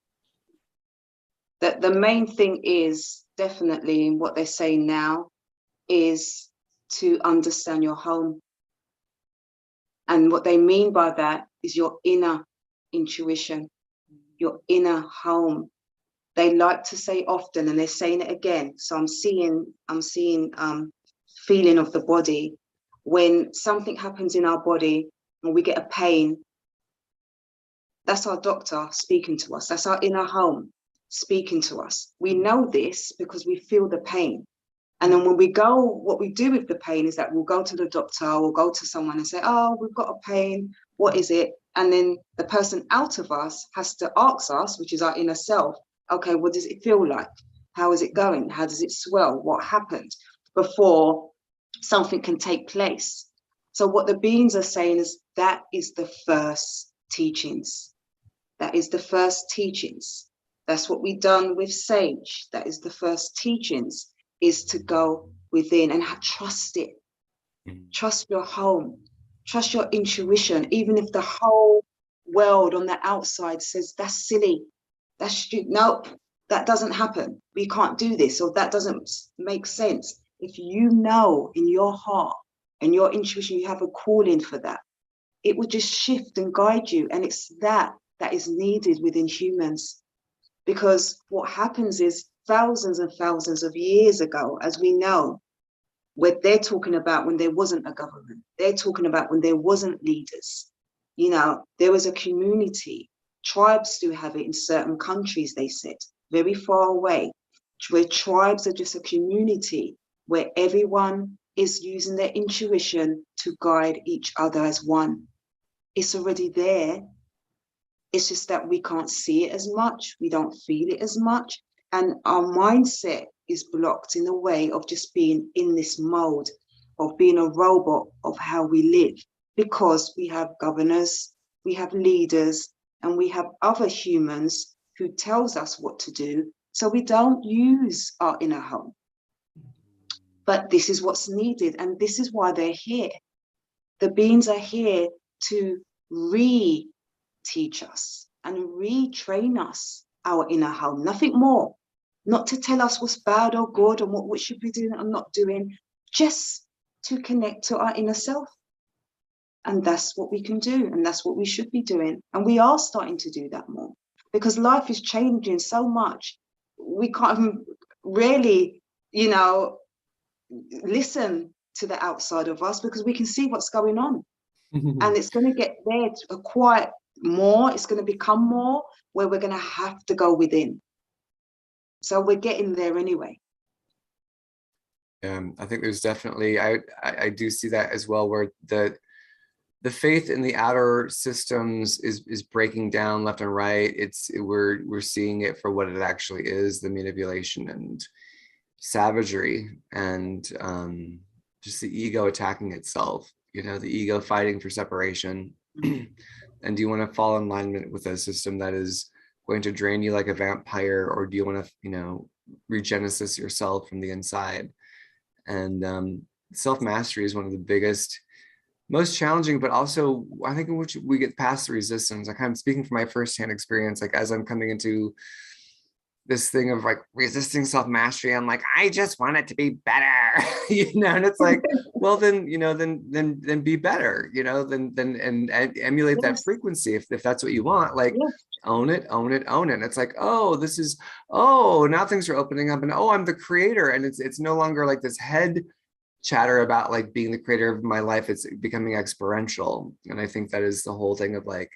The main thing is definitely what they say now is to understand your home. And what they mean by that is your inner intuition, your inner home. They like to say often, and they're saying it again. So I'm seeing feeling of the body. When something happens in our body and we get a pain, that's our doctor speaking to us. That's our inner home speaking to us. We know this because we feel the pain. And then when we go, what we do with the pain is that we'll go to the doctor or go to someone and say, oh, we've got a pain. What is it? And then the person out of us has to ask us, which is our inner self, okay, what does it feel like? How is it going? How does it swell? What happened before something can take place? So what the beings are saying is that is the first teachings. That is the first teachings. That's what we've done with Sage. That is the first teachings, is to go within and trust it. Trust your home. Trust your intuition, even if the whole world on the outside says, that's silly. That's stupid. No, that doesn't happen. We can't do this, or that doesn't make sense. If you know in your heart and your intuition, you have a calling for that, it will just shift and guide you. And it's that is needed within humans. Because what happens is thousands and thousands of years ago, as we know, where they're talking about when there wasn't a government, they're talking about when there wasn't leaders. There was a community. Tribes do have it in certain countries, they said, very far away, where tribes are just a community where everyone is using their intuition to guide each other as one. It's already there. It's just that we can't see it as much. We don't feel it as much. And our mindset is blocked in the way of just being in this mode of being a robot of how we live, because we have governors, we have leaders, and we have other humans who tells us what to do. So we don't use our inner home. But this is what's needed. And this is why they're here. The beings are here to teach us and retrain us our inner home, nothing more. Not to tell us what's bad or good and what we should be doing and not doing, just to connect to our inner self. And that's what we can do, and that's what we should be doing. And we are starting to do that more, because life is changing so much. We can't really, listen to the outside of us, because we can see what's going on. And it's going to get there quite more. It's going to become more where we're going to have to go within. So we're getting there anyway. I think there's definitely, I do see that as well, where the faith in the outer systems is breaking down left and right. We're seeing it for what it actually is, the manipulation and savagery, and just the ego attacking itself, the ego fighting for separation. And do you want to fall in alignment with a system that is going to drain you like a vampire, or do you want to, regenesis yourself from the inside? And self-mastery is one of the biggest, most challenging, but also I think in which we get past the resistance. Like, I'm speaking from my firsthand experience, like as I'm coming into this thing of like resisting self-mastery, I'm like, I just want it to be better, and it's like, well, then, then be better, and emulate that frequency if that's what you want, like, own it. And it's like, now things are opening up, and I'm the creator. And it's no longer like this head chatter about like being the creator of my life. It's becoming experiential. And I think that is the whole thing of like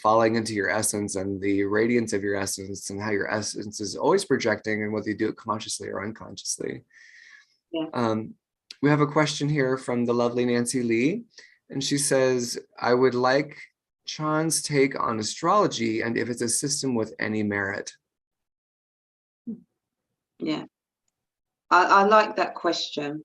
falling into your essence and the radiance of your essence, and how your essence is always projecting, and whether you do it consciously or unconsciously. We have a question here from the lovely Nancy Lee, and she says, I would like CHON's take on astrology and if it's a system with any merit? Yeah, I like that question.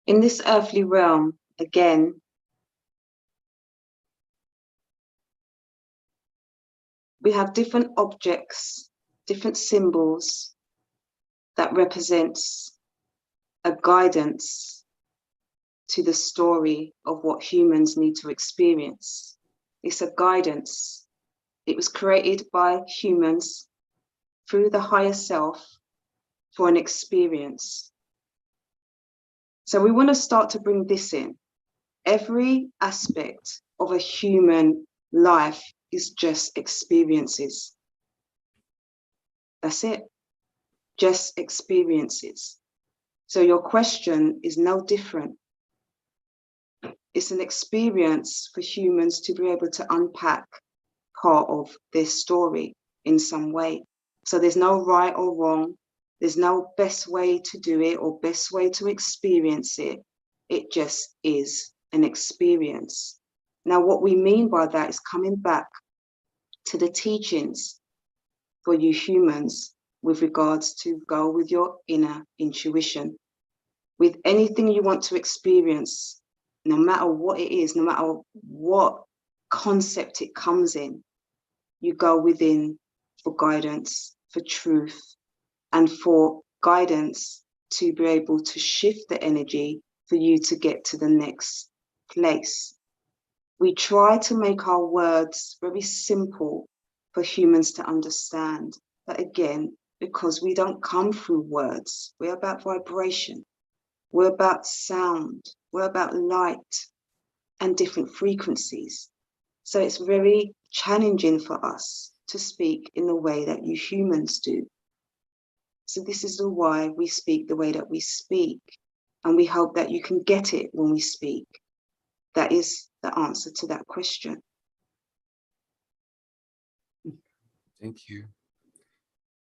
In this earthly realm, again, we have different objects, different symbols that represents a guidance to the story of what humans need to experience. It's a guidance. It was created by humans through the higher self for an experience. So we want to start to bring this in. Every aspect of a human life is just experiences. That's it. Just experiences. So your question is no different. It's an experience for humans to be able to unpack part of their story in some way. So there's no right or wrong. There's no best way to do it or best way to experience it. It just is an experience. Now, what we mean by that is coming back to the teachings for you humans with regards to go with your inner intuition. With anything you want to experience, no matter what it is, no matter what concept it comes in, you go within for guidance, for truth, and for guidance to be able to shift the energy for you to get to the next place. We try to make our words very simple for humans to understand. But again, because we don't come through words, we're about vibration, we're about sound, we're about light and different frequencies. So it's very challenging for us to speak in the way that you humans do. So this is why we speak the way that we speak. And we hope that you can get it when we speak. That is the answer to that question. Thank you.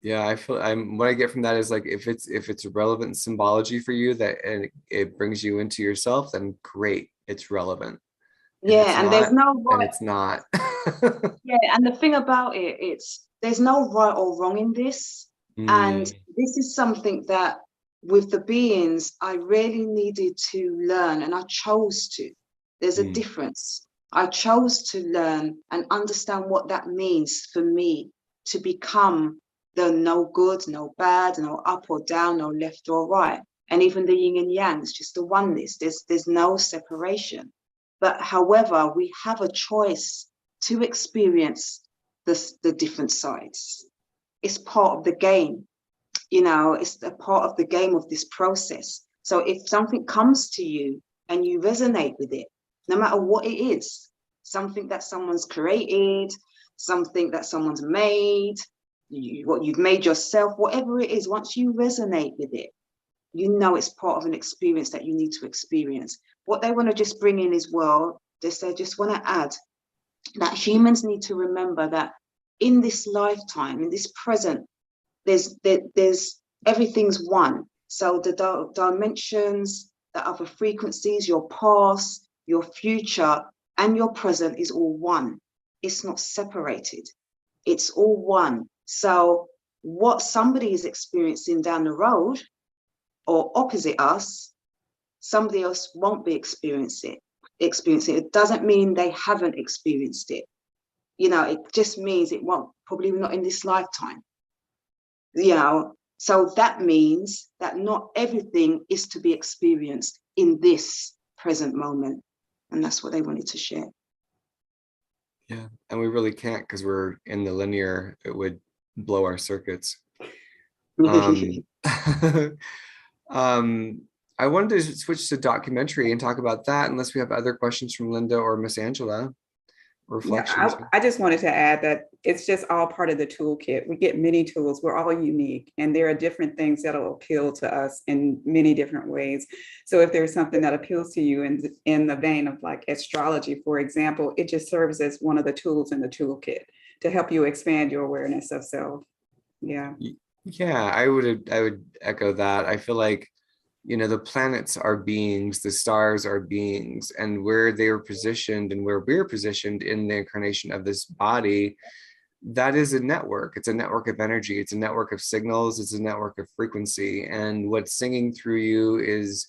Yeah, I feel what I get from that is like if it's a relevant symbology for you that and it brings you into yourself, then great, it's relevant. Yeah, and there's no right. And it's not. Yeah, and the thing about it, there's no right or wrong in this. And this is something that with the beings, I really needed to learn, and I chose to. There's a difference. I chose to learn and understand what that means for me to become the no good, no bad, no up or down, no left or right. And even the yin and yang is just the oneness. There's no separation. But however, we have a choice to experience the different sides. It's part of the game. You know, it's a part of the game of this process. So if something comes to you and you resonate with it, no matter what it is, something that someone's created, something that someone's made, what you've made yourself, whatever it is, once you resonate with it, you know it's part of an experience that you need to experience. What they want to just bring in as well, they just want to add that humans need to remember that in this lifetime, in this present, there's everything's one. So the dimensions, the other frequencies, your past, your future, and your present is all one. It's not separated. It's all one. So what somebody is experiencing down the road or opposite us, somebody else won't be experiencing it. It doesn't mean they haven't experienced it. You know, it just means it won't, probably not in this lifetime. You know, so that means that not everything is to be experienced in this present moment. And that's what they wanted to share. Yeah, and we really can't because we're in the linear, it would blow our circuits. I wanted to switch to documentary and talk about that, unless we have other questions from Linda or Miss Angela. Reflections. Yeah, I just wanted to add that it's just all part of the toolkit. We get many tools. We're all unique, and there are different things that will appeal to us in many different ways. So if there's something that appeals to you in the vein of like astrology, for example, it just serves as one of the tools in the toolkit to help you expand your awareness of self. Yeah. Yeah, I would echo that. I feel like, the planets are beings, the stars are beings, and where they are positioned and where we're positioned in the incarnation of this body, that is a network. It's a network of energy. It's a network of signals. It's a network of frequency. And what's singing through you is,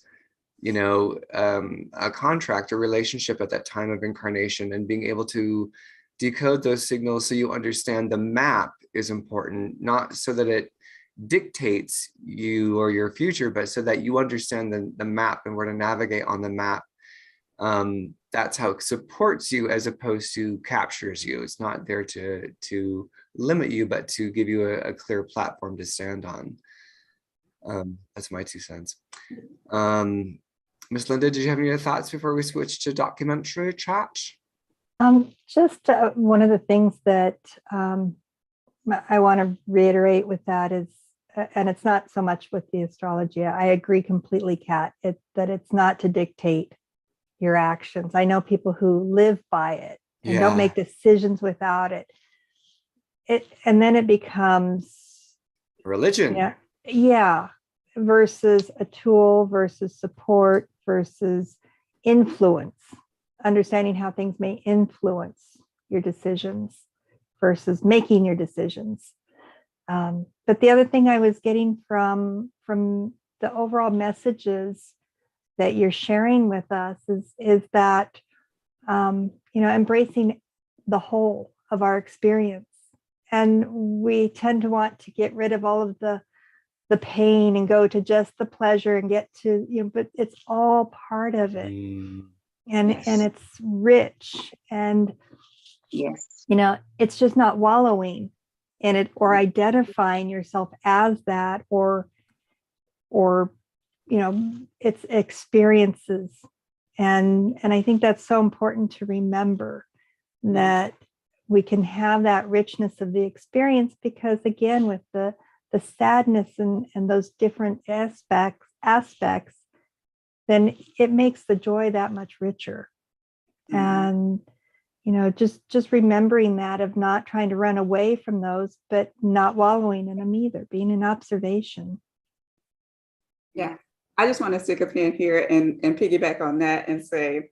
a contract, a relationship at that time of incarnation, and being able to decode those signals so you understand the map is important, not so that it dictates you or your future, but so that you understand the map and where to navigate on the map. That's how it supports you as opposed to captures you. It's not there to limit you, but to give you a clear platform to stand on. That's my 2 cents. Miss Linda, did you have any other thoughts before we switch to documentary chat? Just one of the things that I want to reiterate with that is, and it's not so much with the astrology. I agree completely, Kat, that it's not to dictate your actions. I know people who live by it and don't make decisions without it. And then it becomes religion. Yeah, versus a tool, versus support, versus influence. Understanding how things may influence your decisions versus making your decisions. But the other thing I was getting from the overall messages that you're sharing with us is that embracing the whole of our experience. And we tend to want to get rid of all of the pain and go to just the pleasure and get to, but it's all part of it. And it's rich, and it's just not wallowing in it or identifying yourself as that, or it's experiences. And I think that's so important to remember, that we can have that richness of the experience, because again, with the sadness and those different aspects, then it makes the joy that much richer. And just remembering that, of not trying to run away from those, but not wallowing in them either, being in observation. Yeah, I just want to stick a pin here and piggyback on that and say,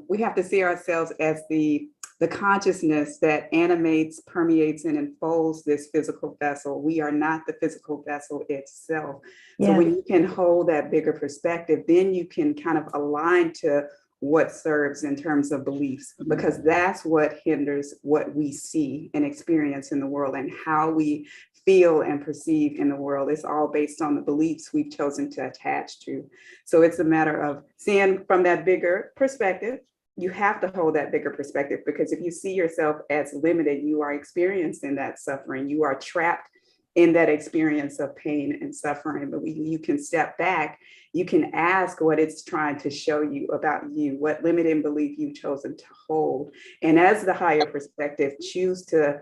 we have to see ourselves as the consciousness that animates, permeates, and enfolds this physical vessel. We are not the physical vessel itself. So when you can hold that bigger perspective, then you can kind of align to what serves in terms of beliefs, because that's what hinders what we see and experience in the world, and how we feel and perceive in the world. It's all based on the beliefs we've chosen to attach to. So it's a matter of seeing from that bigger perspective. You have to hold that bigger perspective, because if you see yourself as limited, you are experiencing that suffering. You are trapped in that experience of pain and suffering. But when you can step back, you can ask what it's trying to show you about you, what limiting belief you've chosen to hold. And as the higher perspective, choose to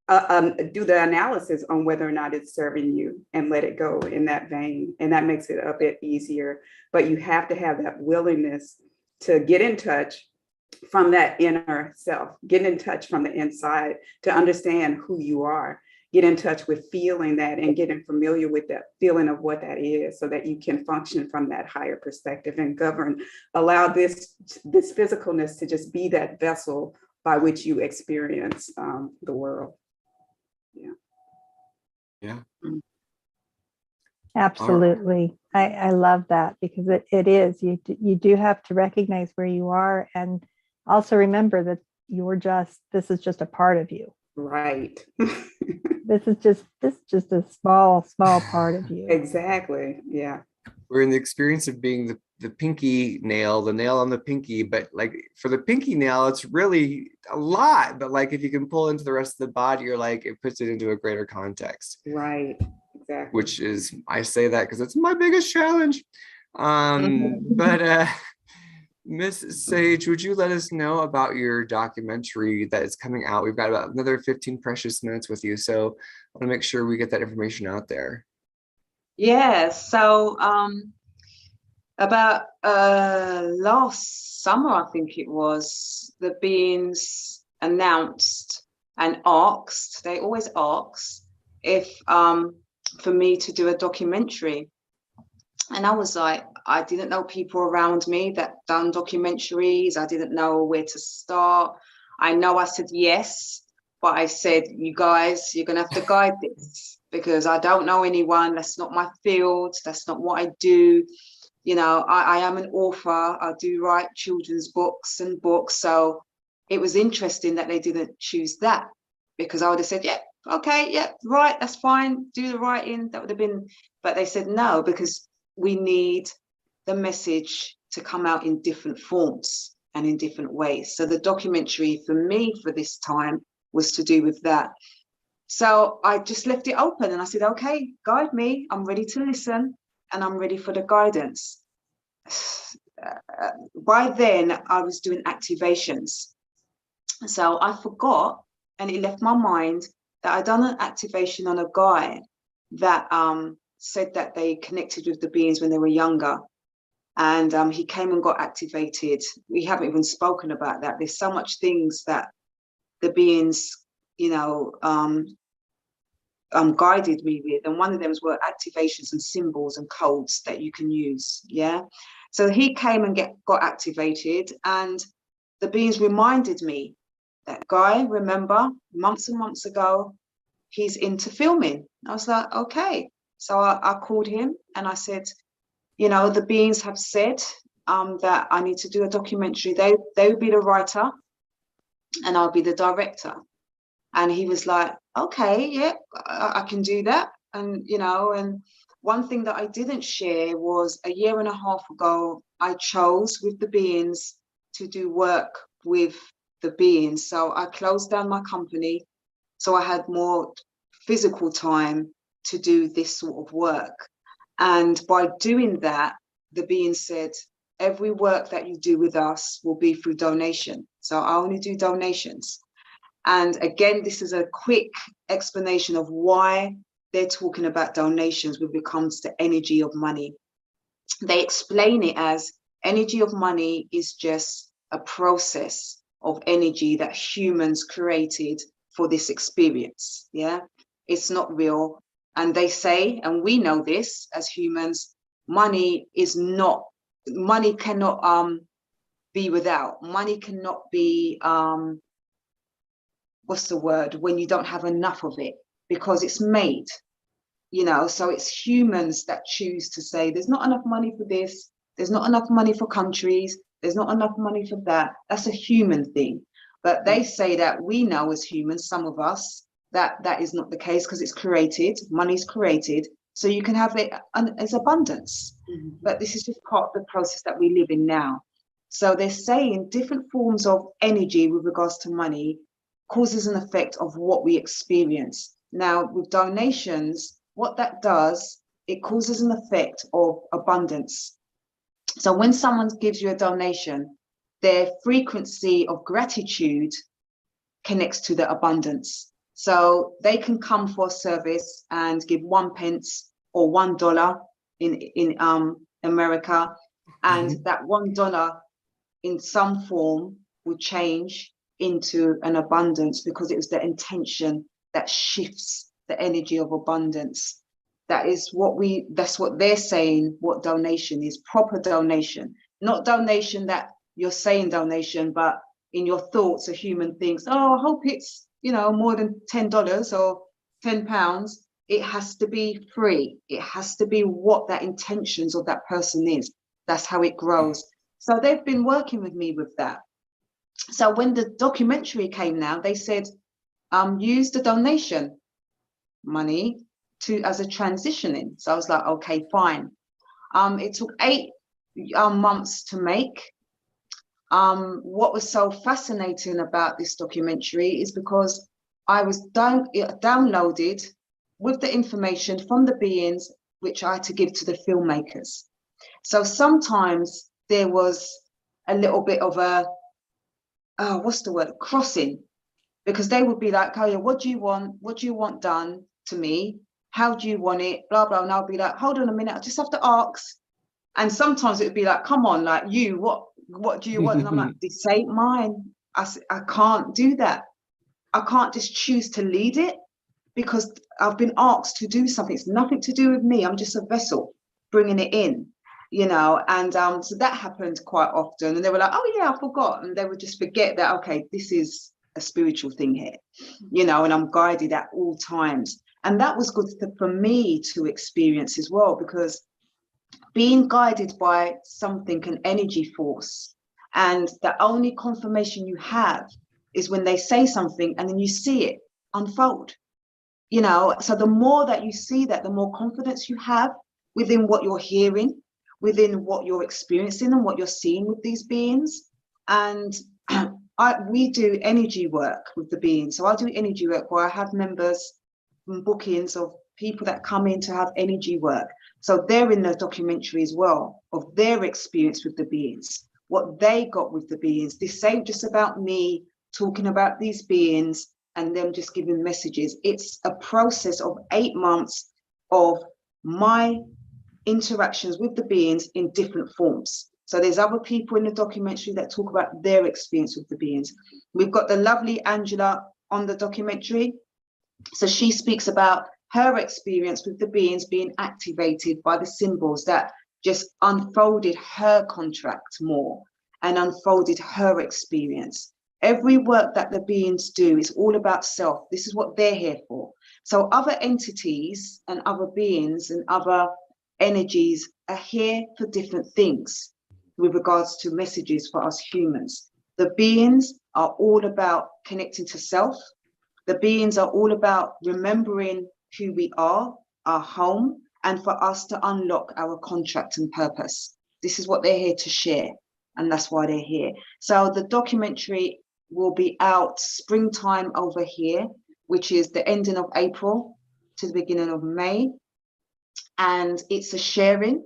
do the analysis on whether or not it's serving you, and let it go in that vein. And that makes it a bit easier. But you have to have that willingness to get in touch from that inner self, get in touch from the inside to understand who you are, get in touch with feeling that, and getting familiar with that feeling of what that is, so that you can function from that higher perspective and govern, allow this physicalness to just be that vessel by which you experience the world. Yeah. Absolutely. I love that, because it is, you do have to recognize where you are, and also remember that this is just a part of you. Right. This is just a small part of you. Exactly. Yeah. We're in the experience of being the pinky nail, the nail on the pinky, but like for the pinky nail, it's really a lot. But like if you can pull into the rest of the body, you're like, it puts it into a greater context. Right. Exactly. Which is, I say that because it's my biggest challenge. But Miss Sage, would you let us know about your documentary that is coming out? We've got about another 15 precious minutes with you, so I want to make sure we get that information out there. Yeah, so about last summer, I think it was, the beings announced and asked, they always ask, if for me to do a documentary. And I was like, I didn't know people around me that done documentaries. I didn't know where to start. I know I said yes, but I said, you guys, you're going to have to guide this because I don't know anyone. That's not my field. That's not what I do. You know, I am an author. I do write children's books and books. So it was interesting that they didn't choose that, because I would have said, yeah, okay, yeah, right, that's fine. Do the writing. That would have been, but they said no, because we need the message to come out in different forms and in different ways. So the documentary for me for this time was to do with that. So I just left it open and I said, okay, guide me. I'm ready to listen and I'm ready for the guidance. By then I was doing activations. So I forgot, and it left my mind, that I'd done an activation on a guy that said that they connected with the beings when they were younger. And he came and got activated. We haven't even spoken about that. There's so much things that the beings, you know, guided me with. And one of them were activations and symbols and codes that you can use. Yeah. So he came and got activated, and the beings reminded me, that guy, remember, months and months ago, he's into filming. I was like, okay. So I called him and I said, you know, the beings have said that I need to do a documentary. They will be the writer and I'll be the director. And he was like, okay, yeah, I can do that. And, you know, and one thing that I didn't share was a year and a half ago, I chose with the beings to do work with the beings. So I closed down my company. So I had more physical time to do this sort of work. And by doing that, the being said, every work that you do with us will be through donation. So I only do donations. And again, this is a quick explanation of why they're talking about donations when it comes to energy of money. They explain it as energy of money is just a process of energy that humans created for this experience. Yeah, it's not real. And they say, and we know this as humans, money cannot be without. Money cannot be what's the word, when you don't have enough of it, because it's made, you know. So it's humans that choose to say there's not enough money for this, there's not enough money for countries, there's not enough money for that. That's a human thing. But they say that we know as humans, some of us, that is not the case, because it's created, money's created, so you can have it as abundance. Mm-hmm. But this is just part of the process that we live in now. So they're saying different forms of energy with regards to money causes an effect of what we experience. Now with donations, what that does, it causes an effect of abundance. So when someone gives you a donation, their frequency of gratitude connects to the abundance. So they can come for a service and give 1 pence or $1 in America, and mm-hmm. that $1 in some form will change into an abundance, because it was the intention that shifts the energy of abundance. That's what they're saying, what donation is. Proper donation, not donation that you're saying donation, but in your thoughts a human thinks, oh, I hope it's, you know, more than $10 or £10. It has to be free. It has to be what that intentions of that person is. That's how it grows. So they've been working with me with that. So when the documentary came now, they said, use the donation money as a transitioning. So I was like, okay, fine. It took 8 months to make. What was so fascinating about this documentary is because I was downloaded with the information from the beings, which I had to give to the filmmakers. So sometimes there was a little bit of a, crossing, because they would be like, oh yeah, what do you want? What do you want done to me? How do you want it? Blah, blah. And I'll be like, hold on a minute, I just have to ask. And sometimes it would be like, come on, like what do you want? And I'm like, this ain't mine. I can't do that. I can't just choose to lead it, because I've been asked to do something. It's nothing to do with me. I'm just a vessel bringing it in, you know. And so that happened quite often. And they were like, oh yeah, I forgot. And they would just forget that, okay, this is a spiritual thing here, you know, and I'm guided at all times. And that was good for me to experience as well, because being guided by something, an energy force, and the only confirmation you have is when they say something and then you see it unfold, you know. So the more that you see that, the more confidence you have within what you're hearing, within what you're experiencing and what you're seeing with these beings. And we do energy work with the beings. So I do energy work where I have members and bookings of people that come in to have energy work. So they're in the documentary as well, of their experience with the beings, what they got with the beings. This ain't just about me talking about these beings and them just giving messages. It's a process of 8 months of my interactions with the beings in different forms. So there's other people in the documentary that talk about their experience with the beings. We've got the lovely Angela on the documentary. So she speaks about her experience with the beings being activated by the symbols that just unfolded her contract more and unfolded her experience. Every work that the beings do is all about self. This is what they're here for. So other entities and other beings and other energies are here for different things with regards to messages for us humans. The beings are all about connecting to self. The beings are all about remembering who we are, our home, and for us to unlock our contract and purpose. This is what they're here to share, and that's why they're here. So the documentary will be out springtime over here, which is the ending of April to the beginning of May. And it's a sharing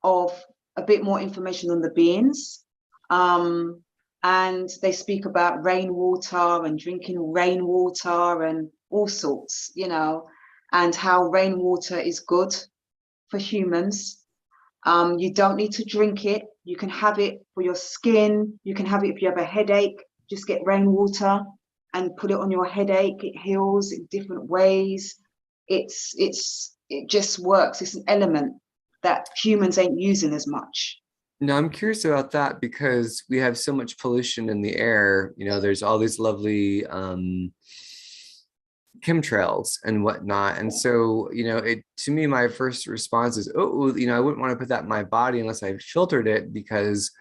of a bit more information on the beings. And they speak about rainwater and drinking rainwater and all sorts, you know, and how rainwater is good for humans. You don't need to drink it. You can have it for your skin. You can have it if you have a headache. Just get rainwater and put it on your headache. It heals in different ways. It just works. It's an element that humans ain't using as much. No, I'm curious about that because we have so much pollution in the air. You know, there's all these lovely chemtrails and whatnot. And so, you know, to me, my first response is, oh, you know, I wouldn't want to put that in my body unless I filtered it because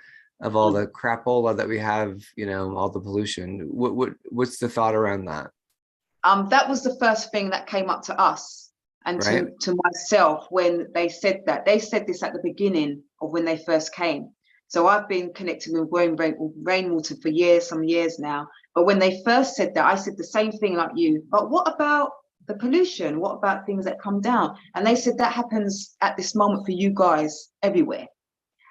of all the crapola that we have, you know, all the pollution. What's the thought around that? That was the first thing that came up to us and right? to myself when they said that. They said this at the beginning of when they first came. So I've been connected with rainwater for some years now. But when they first said that, I said the same thing like you. But what about the pollution? What about things that come down? And they said that happens at this moment for you guys everywhere.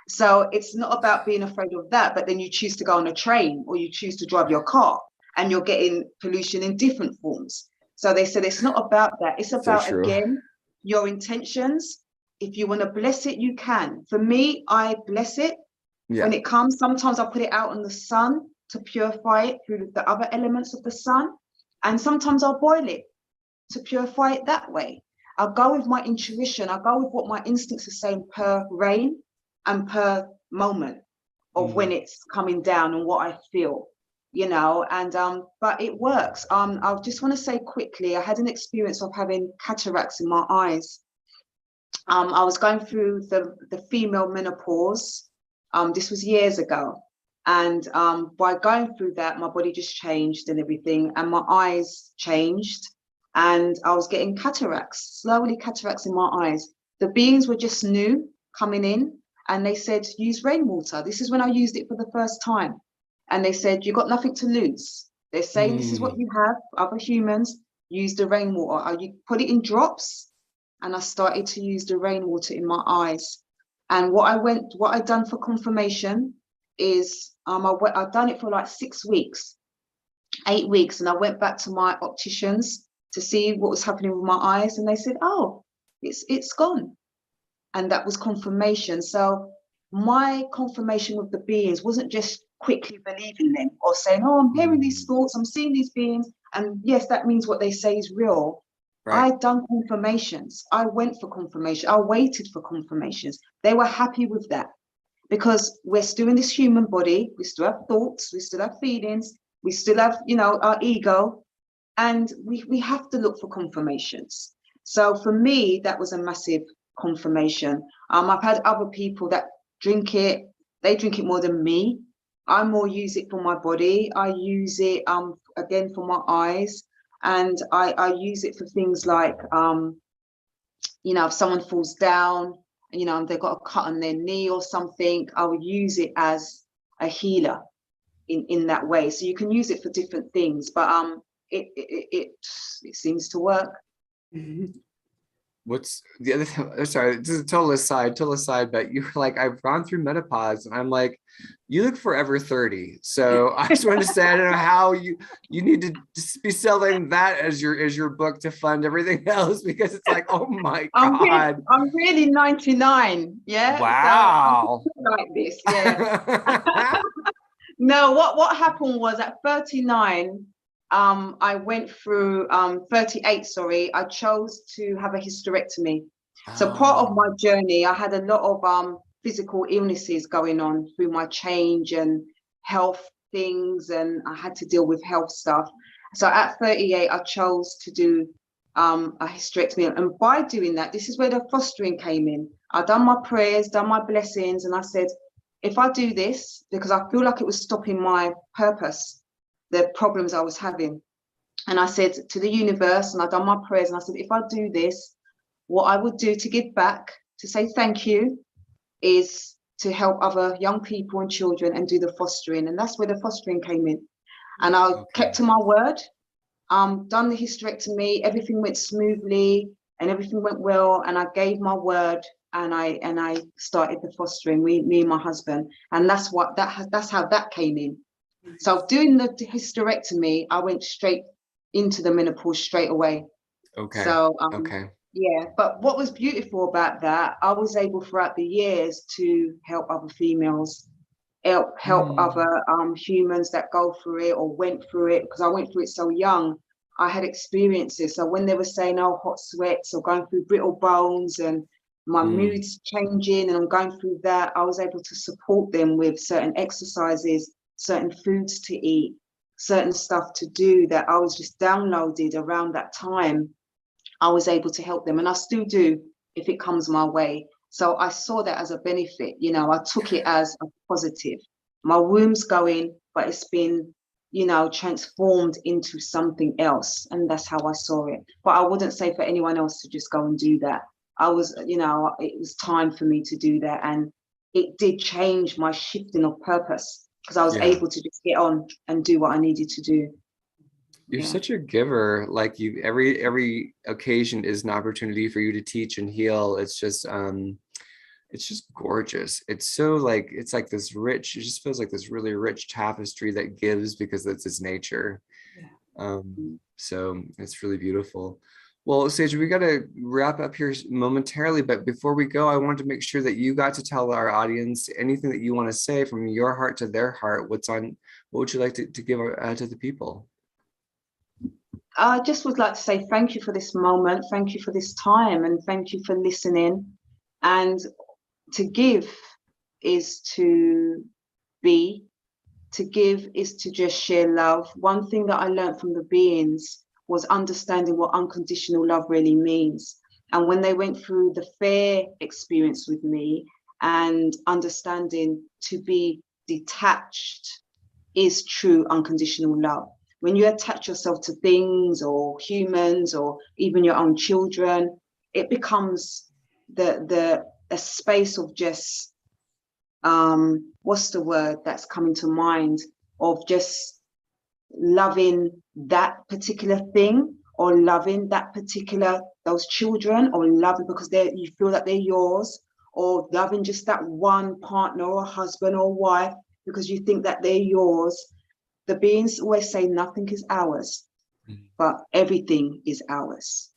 So it's not about being afraid of that, but then you choose to go on a train or you choose to drive your car and you're getting pollution in different forms. So they said it's not about that. It's about, So again, your intentions. If you want to bless it, you can. For me, I bless it. Yeah. When it comes, sometimes I put it out in the sun to purify it through the other elements of the sun. And sometimes I'll boil it to purify it that way. I'll go with my intuition. I'll go with what my instincts are saying per rain and per moment of when it's coming down and what I feel, you know, and but it works. I just want to say quickly, I had an experience of having cataracts in my eyes. I was going through the female menopause. This was years ago. And by going through that, my body just changed and everything, and my eyes changed. And I was getting cataracts, slowly cataracts in my eyes. The beings were just new coming in, and they said, use rainwater. This is when I used it for the first time. And they said, you got nothing to lose. They're saying, this is what you have, other humans, use the rainwater. You put it in drops, and I started to use the rainwater in my eyes. And what I done for confirmation is I've done it for like 6 weeks, 8 weeks. And I went back to my opticians to see what was happening with my eyes. And they said, oh, it's gone. And that was confirmation. So my confirmation with the beings wasn't just quickly believing them or saying, oh, I'm hearing these thoughts, I'm seeing these beings. And yes, that means what they say is real. Right. I done confirmations. I went for confirmation. I waited for confirmations. They were happy with that because we're still in this human body. We still have thoughts. We still have feelings. We still have, our ego, and we have to look for confirmations. So for me, that was a massive confirmation. I've had other people that drink it. They drink it more than me. I more use it for my body. I use it again for my eyes, and I use it for things like if someone falls down, they've got a cut on their knee or something, I would use it as a healer in that way. So you can use it for different things, but it seems to work. What's the other thing? Sorry, this is a total aside, but you're like, I've gone through menopause, and I'm like, you look forever 30. So I just want to say, I don't know how you need to just be selling that as your book to fund everything else, because it's like, oh my God. I'm really 99. Yeah. Wow. So like this. Yeah. No, what happened was at 39, I went through 38, sorry, I chose to have a hysterectomy. So part of my journey, I had a lot of physical illnesses going on through my change and health things, and I had to deal with health stuff. So at 38, I chose to do a hysterectomy. And by doing that, this is where the fostering came in. I'd done my prayers, done my blessings, and I said, if I do this, because I feel like it was stopping my purpose, the problems I was having. And I said to the universe, and I've done my prayers, and I said, if I do this, what I would do to give back, to say thank you, is to help other young people and children and do the fostering. And that's where the fostering came in. And I kept to my word, done the hysterectomy, everything went smoothly and everything went well. And I gave my word, and I started the fostering, me and my husband. And that's how that came in. So doing the hysterectomy, I went straight into the menopause straight away. Okay. So okay. Yeah, but what was beautiful about that, I was able throughout the years to help other females, help other humans that go through it or went through it, because I went through it so young. I had experiences. So when they were saying, oh, hot sweats or going through brittle bones and my mood's changing and I'm going through that, I was able to support them with certain exercises, certain foods to eat, certain stuff to do that I was just downloaded around that time. I was able to help them, and I still do if it comes my way. So I saw that as a benefit. I took it as a positive. My womb's going, but it's been, transformed into something else. And that's how I saw it. But I wouldn't say for anyone else to just go and do that. I was, it was time for me to do that. And it did change my shifting of purpose, because I was able to just get on and do what I needed to do. You're such a giver. Like every occasion is an opportunity for you to teach and heal. It's just gorgeous. It's like this rich, it just feels like this really rich tapestry that gives because that's its nature. So it's really beautiful. Well, Sage, we got to wrap up here momentarily, but before we go, I wanted to make sure that you got to tell our audience anything that you want to say from your heart to their heart. What would you like to give to the people? I just would like to say thank you for this moment. Thank you for this time, and thank you for listening. And to give is to be. To give is to just share love. One thing that I learned from the beings was understanding what unconditional love really means. And when they went through the fair experience with me and understanding to be detached is true unconditional love. When you attach yourself to things or humans or even your own children, it becomes a space of just, what's the word that's coming to mind, of just loving that particular thing or loving those children, or loving because you feel that they're yours, or loving just that one partner or husband or wife because you think that they're yours. The beings always say nothing is ours, but everything is ours.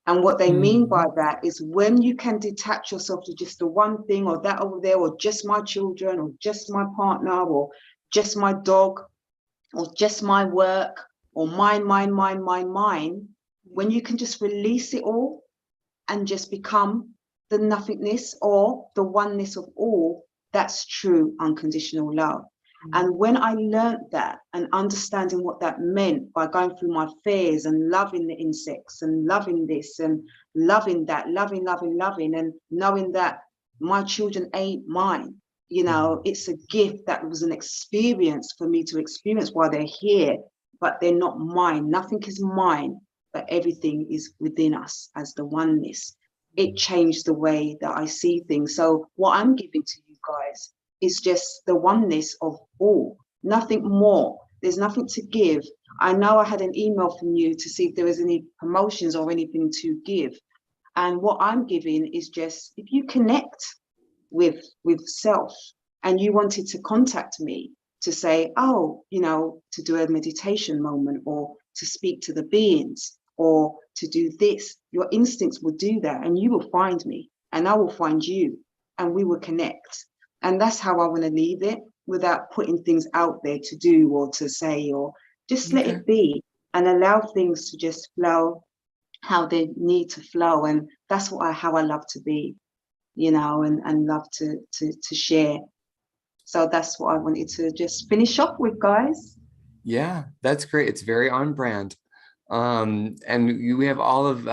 And what they mean by that is when you can detach yourself to just the one thing or that over there, or just my children, or just my partner, or just my dog, or just my work, or mine, when you can just release it all and just become the nothingness or the oneness of all, that's true unconditional love. And when I learned that and understanding what that meant by going through my fears and loving the insects and loving this and loving that, loving, and knowing that my children ain't mine, you know, it's a gift that was an experience for me to experience while they're here, but they're not mine. Nothing is mine, but everything is within us as the oneness. It changed the way that I see things. So what I'm giving to you guys is just the oneness of all, nothing more. There's nothing to give. I know I had an email from you to see if there was any promotions or anything to give. And what I'm giving is just, if you connect with self and you wanted to contact me to say, oh, you know, to do a meditation moment or to speak to the beings or to do this, your instincts will do that and you will find me and I will find you and we will connect. And that's how I want to leave it, without putting things out there to do or to say, or just let it be and allow things to just flow how they need to flow. And that's how I love to be, you know, and love to share. So that's what I wanted to just finish off with, guys. Yeah, that's great. It's very on brand. And we have all of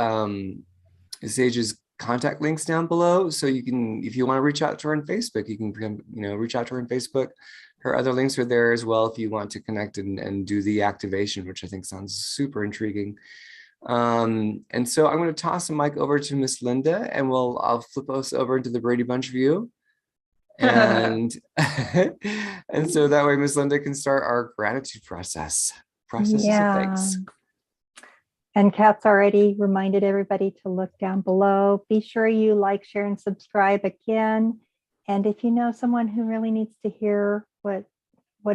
Sage's contact links down below, so you can, if you want to reach out to her on Facebook, you can, you know, reach out to her on Facebook. Her other links are there as well if you want to connect and do the activation, which I think sounds super intriguing. And so I'm going to toss the mic over to Miss Linda, and I'll flip us over into the Brady Bunch view, and and so that way Miss Linda can start our gratitude process of thanks. And Kat's already reminded everybody to look down below. Be sure you like, share, and subscribe again. And if you know someone who really needs to hear what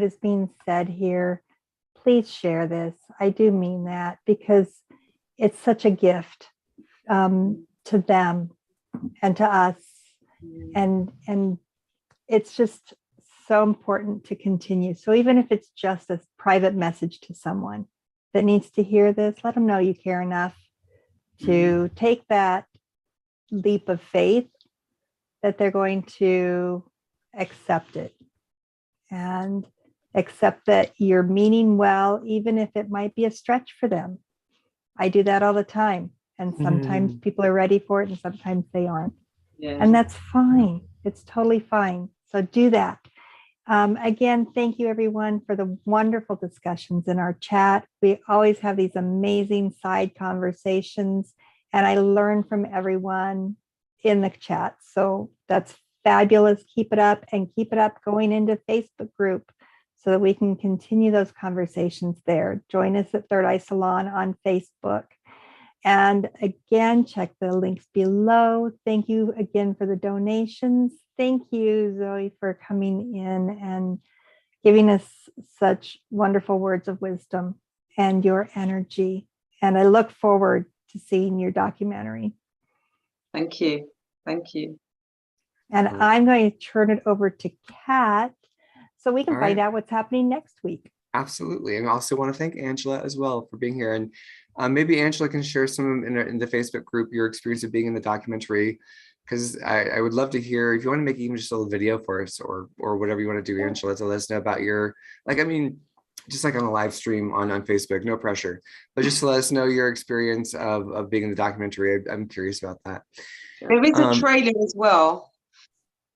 is being said here, please share this. I do mean that, because it's such a gift to them and to us. And it's just so important to continue. So even if it's just a private message to someone that needs to hear this, let them know you care enough to take that leap of faith that they're going to accept it and accept that you're meaning well, even if it might be a stretch for them. I do that all the time. And sometimes people are ready for it and sometimes they aren't. Yeah. And that's fine. It's totally fine. So do that. Again, thank you everyone for the wonderful discussions in our chat. We always have these amazing side conversations, and I learn from everyone in the chat. So that's fabulous. Keep it up, and keep it up going into Facebook group so that we can continue those conversations there. Join us at Third Eye Salon on Facebook. And again, check the links below. Thank you again for the donations. Thank you, Zoe, for coming in and giving us such wonderful words of wisdom and your energy. And I look forward to seeing your documentary. Thank you. Thank you. And I'm going to turn it over to Kat so we can find out what's happening next week. Absolutely. And I also want to thank Angela as well for being here. And maybe Angela can share some in the Facebook group, your experience of being in the documentary, because I would love to hear, if you want to make even just a little video for us or whatever you want to do, Angela, to let us know about your, just like on a live stream on Facebook, no pressure, but just to let us know your experience of being in the documentary. I'm curious about that. There is a trailer as well.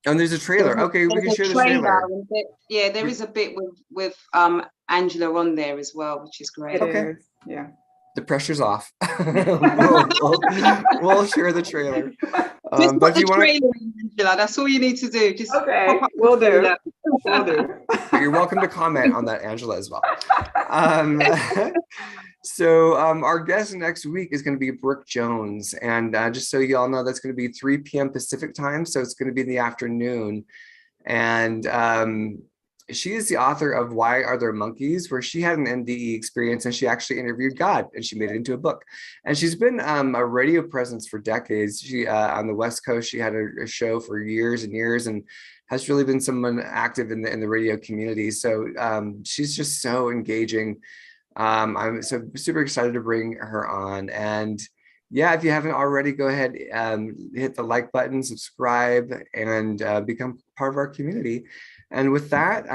And there's a trailer. Okay, we can share the trailer. Yeah, there is a bit with Angela on there as well, which is great. Okay. Yeah. The pressure's off. we'll share the trailer. Just put the trailer in, Angela. That's all you need to do. Just okay, we'll do. We'll do. You're welcome to comment on that, Angela, as well. So our guest next week is going to be Brooke Jones, and just so you all know, that's going to be 3 p.m. Pacific time, so it's going to be in the afternoon. And she is the author of Why Are There Monkeys?, where she had an NDE experience and she actually interviewed God and she made it into a book. And she's been a radio presence for decades. She on the West Coast, she had a show for years and years and has really been someone active in the radio community. So she's just so engaging. I'm so super excited to bring her on. And yeah, if you haven't already, go ahead, hit the like button, subscribe, and become part of our community. And with that,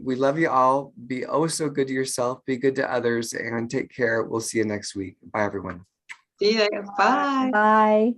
we love you all. Be oh so good to yourself, be good to others, and take care. We'll see you next week. Bye, everyone. See you later. Bye. Bye.